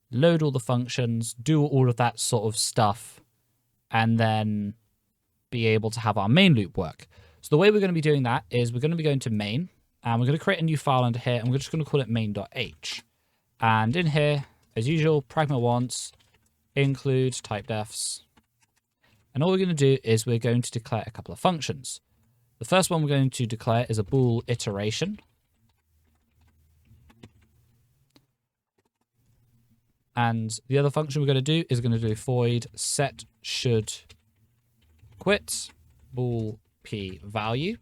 load all the functions, do all of that sort of stuff, and then be able to have our main loop work. So the way we're going to be doing that is we're going to be going to main, and we're going to create a new file under here, and we're just going to call it main.h. And in here, as usual, pragma wants include type defs. And all we're going to do is we're going to declare a couple of functions. The first one we're going to declare is a bool iteration. And the other function we're going to do is going to do void set should quit bool p value.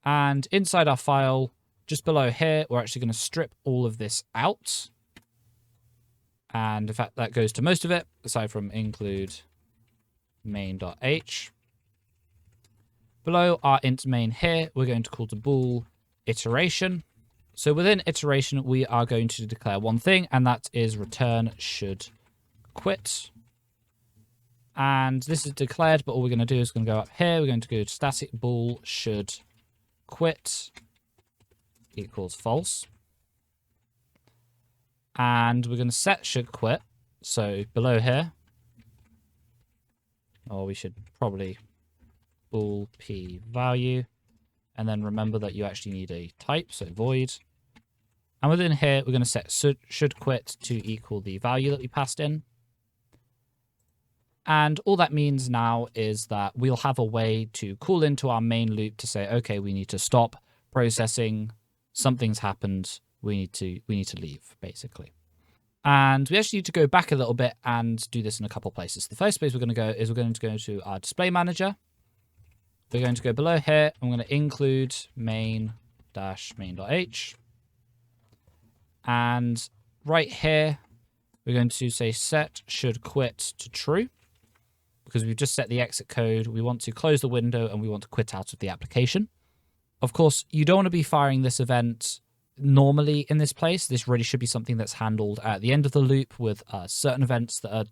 And inside our file, just below here, we're actually going to strip all of this out. And in fact, that goes to most of it, aside from include main.h. Below our int main here, we're going to call the bool iteration. So within iteration, we are going to declare one thing, and that is return should quit. And this is declared, but all we're going to do is going to go up here. We're going to go to static bool should quit equals false. And we're going to set should quit. So below here, or we should probably bool p value. And then remember that you actually need a type, so void. And within here, we're going to set should quit to equal the value that we passed in. And all that means now is that we'll have a way to call into our main loop to say, okay, we need to stop processing. Something's happened. We need to leave, basically. And we actually need to go back a little bit and do this in a couple places. The first place we're going to go is we're going to go to our display manager. We're going to go below here. I'm going to include main-main.h. And right here, we're going to say set should quit to true. Because we've just set the exit code, we want to close the window and we want to quit out of the application. Of course, you don't want to be firing this event normally in this place. This really should be something that's handled at the end of the loop with certain events that are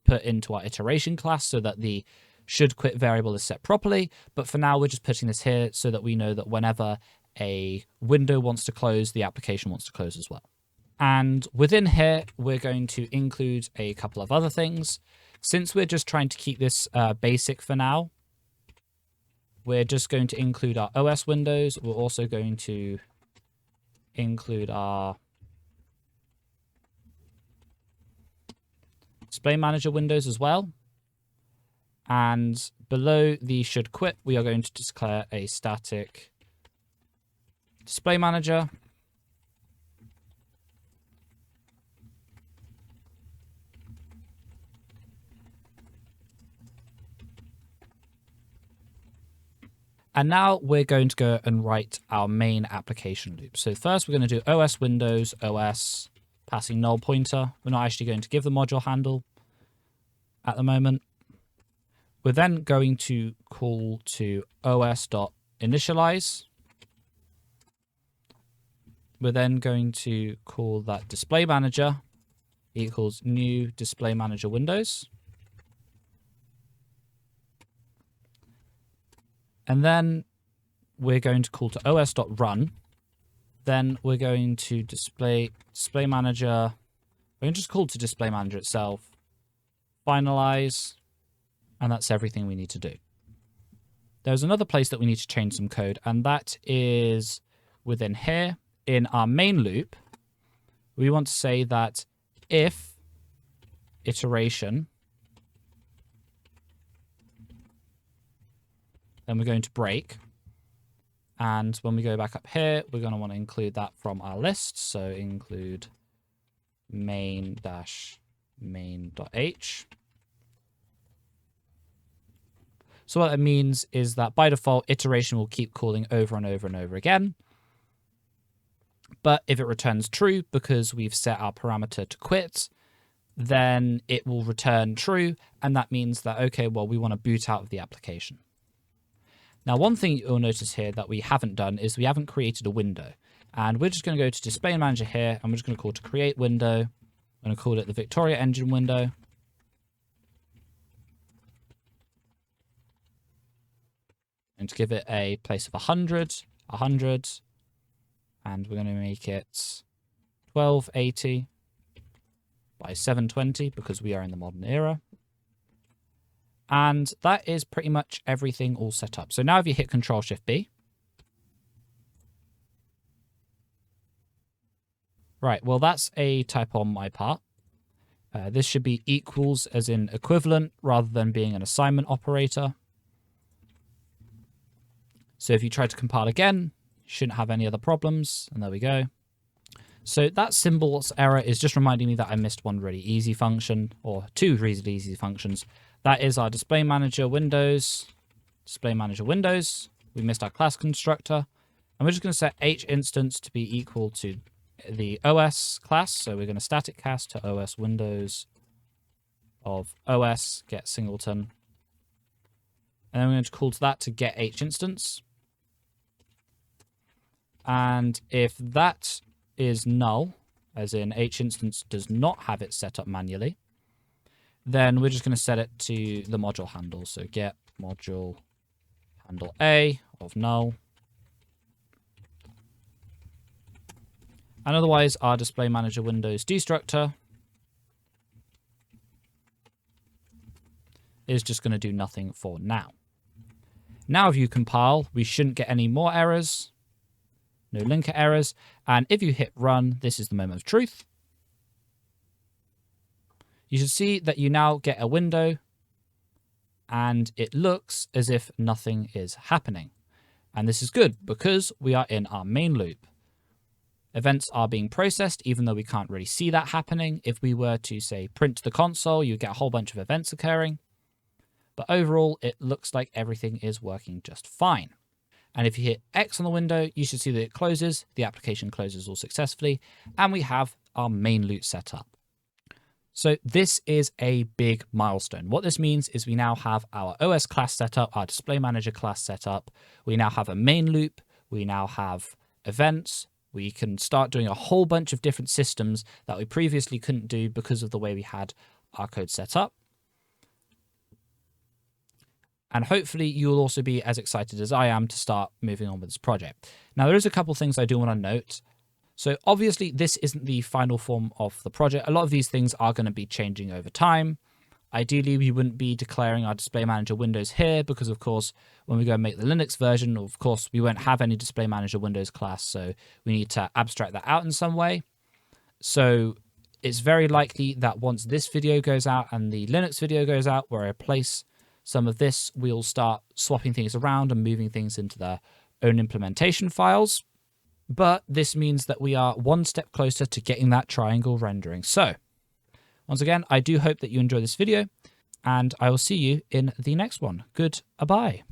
put into our iteration class so that the should quit variable is set properly. But for now, we're just putting this here so that we know that whenever a window wants to close, the application wants to close as well. And within here, we're going to include a couple of other things. Since we're just trying to keep this basic for now, we're just going to include our OS windows. We're also going to include our DisplayManager windows as well. And below the should quit, we are going to declare a static DisplayManager. And now we're going to go and write our main application loop. So first we're going to do OS Windows, OS, passing null pointer. We're not actually going to give the module handle at the moment. We're then going to call to os.initialize. We're then going to call that display manager equals new display manager windows. And then we're going to call to os.run. Then we're going to display manager. We're going to just call to display manager itself. Finalize. And that's everything we need to do. There's another place that we need to change some code, and that is within here in our main loop. We want to say that if iteration, then we're going to break. And when we go back up here, we're going to want to include that from our list. So include main-main.h. So what that means is that by default, iteration will keep calling over and over and over again. But if it returns true because we've set our parameter to quit, then it will return true. And that means that, okay, well, we want to boot out of the application. Now, one thing you'll notice here that we haven't done is we haven't created a window. And we're just going to go to Display Manager here, and we're just going to call to create window. I'm going to call it the Victoria Engine window. And to give it a place of 100, and we're going to make it 1280 by 720 because we are in the modern era. And that is pretty much everything all set up. So now if you hit Control-Shift-B. Right, well, that's a typo on my part. This should be equals as in equivalent rather than being an assignment operator. So if you try to compile again, you shouldn't have any other problems. And there we go. So that symbols error is just reminding me that I missed one really easy function, or two really easy functions. That is our display manager windows. We missed our class constructor. And we're just going to set h instance to be equal to the OS class. So we're going to static cast to OS windows of OS get singleton. And then we're going to call to that to get HInstance. And if that is null, as in HInstance does not have it set up manually, then we're just going to set it to the module handle. So get module handle A of null. And otherwise, our DisplayManager Windows destructor is just going to do nothing for now. Now, if you compile, we shouldn't get any more errors. No linker errors. And if you hit run, this is the moment of truth. You should see that you now get a window and it looks as if nothing is happening. And this is good because we are in our main loop. Events are being processed, even though we can't really see that happening. If we were to, say, print to the console, you get a whole bunch of events occurring. But overall, it looks like everything is working just fine. And if you hit X on the window, you should see that it closes. The application closes all successfully. And we have our main loop set up. So this is a big milestone. What this means is we now have our OS class set up, our DisplayManager class set up. We now have a main loop. We now have events. We can start doing a whole bunch of different systems that we previously couldn't do because of the way we had our code set up. And hopefully you'll also be as excited as I am to start moving on with this project. Now, there is a couple things I do want to note. So obviously this isn't the final form of the project. A lot of these things are going to be changing over time. Ideally, we wouldn't be declaring our DisplayManager Windows here because, of course, when we go and make the Linux version, of course, we won't have any DisplayManager Windows class. So we need to abstract that out in some way. So it's very likely that once this video goes out and the Linux video goes out, where I replace some of this, we'll start swapping things around and moving things into their own implementation files. But this means that we are one step closer to getting that triangle rendering. So once again, I do hope that you enjoy this video, and I will see you in the next one. Goodbye.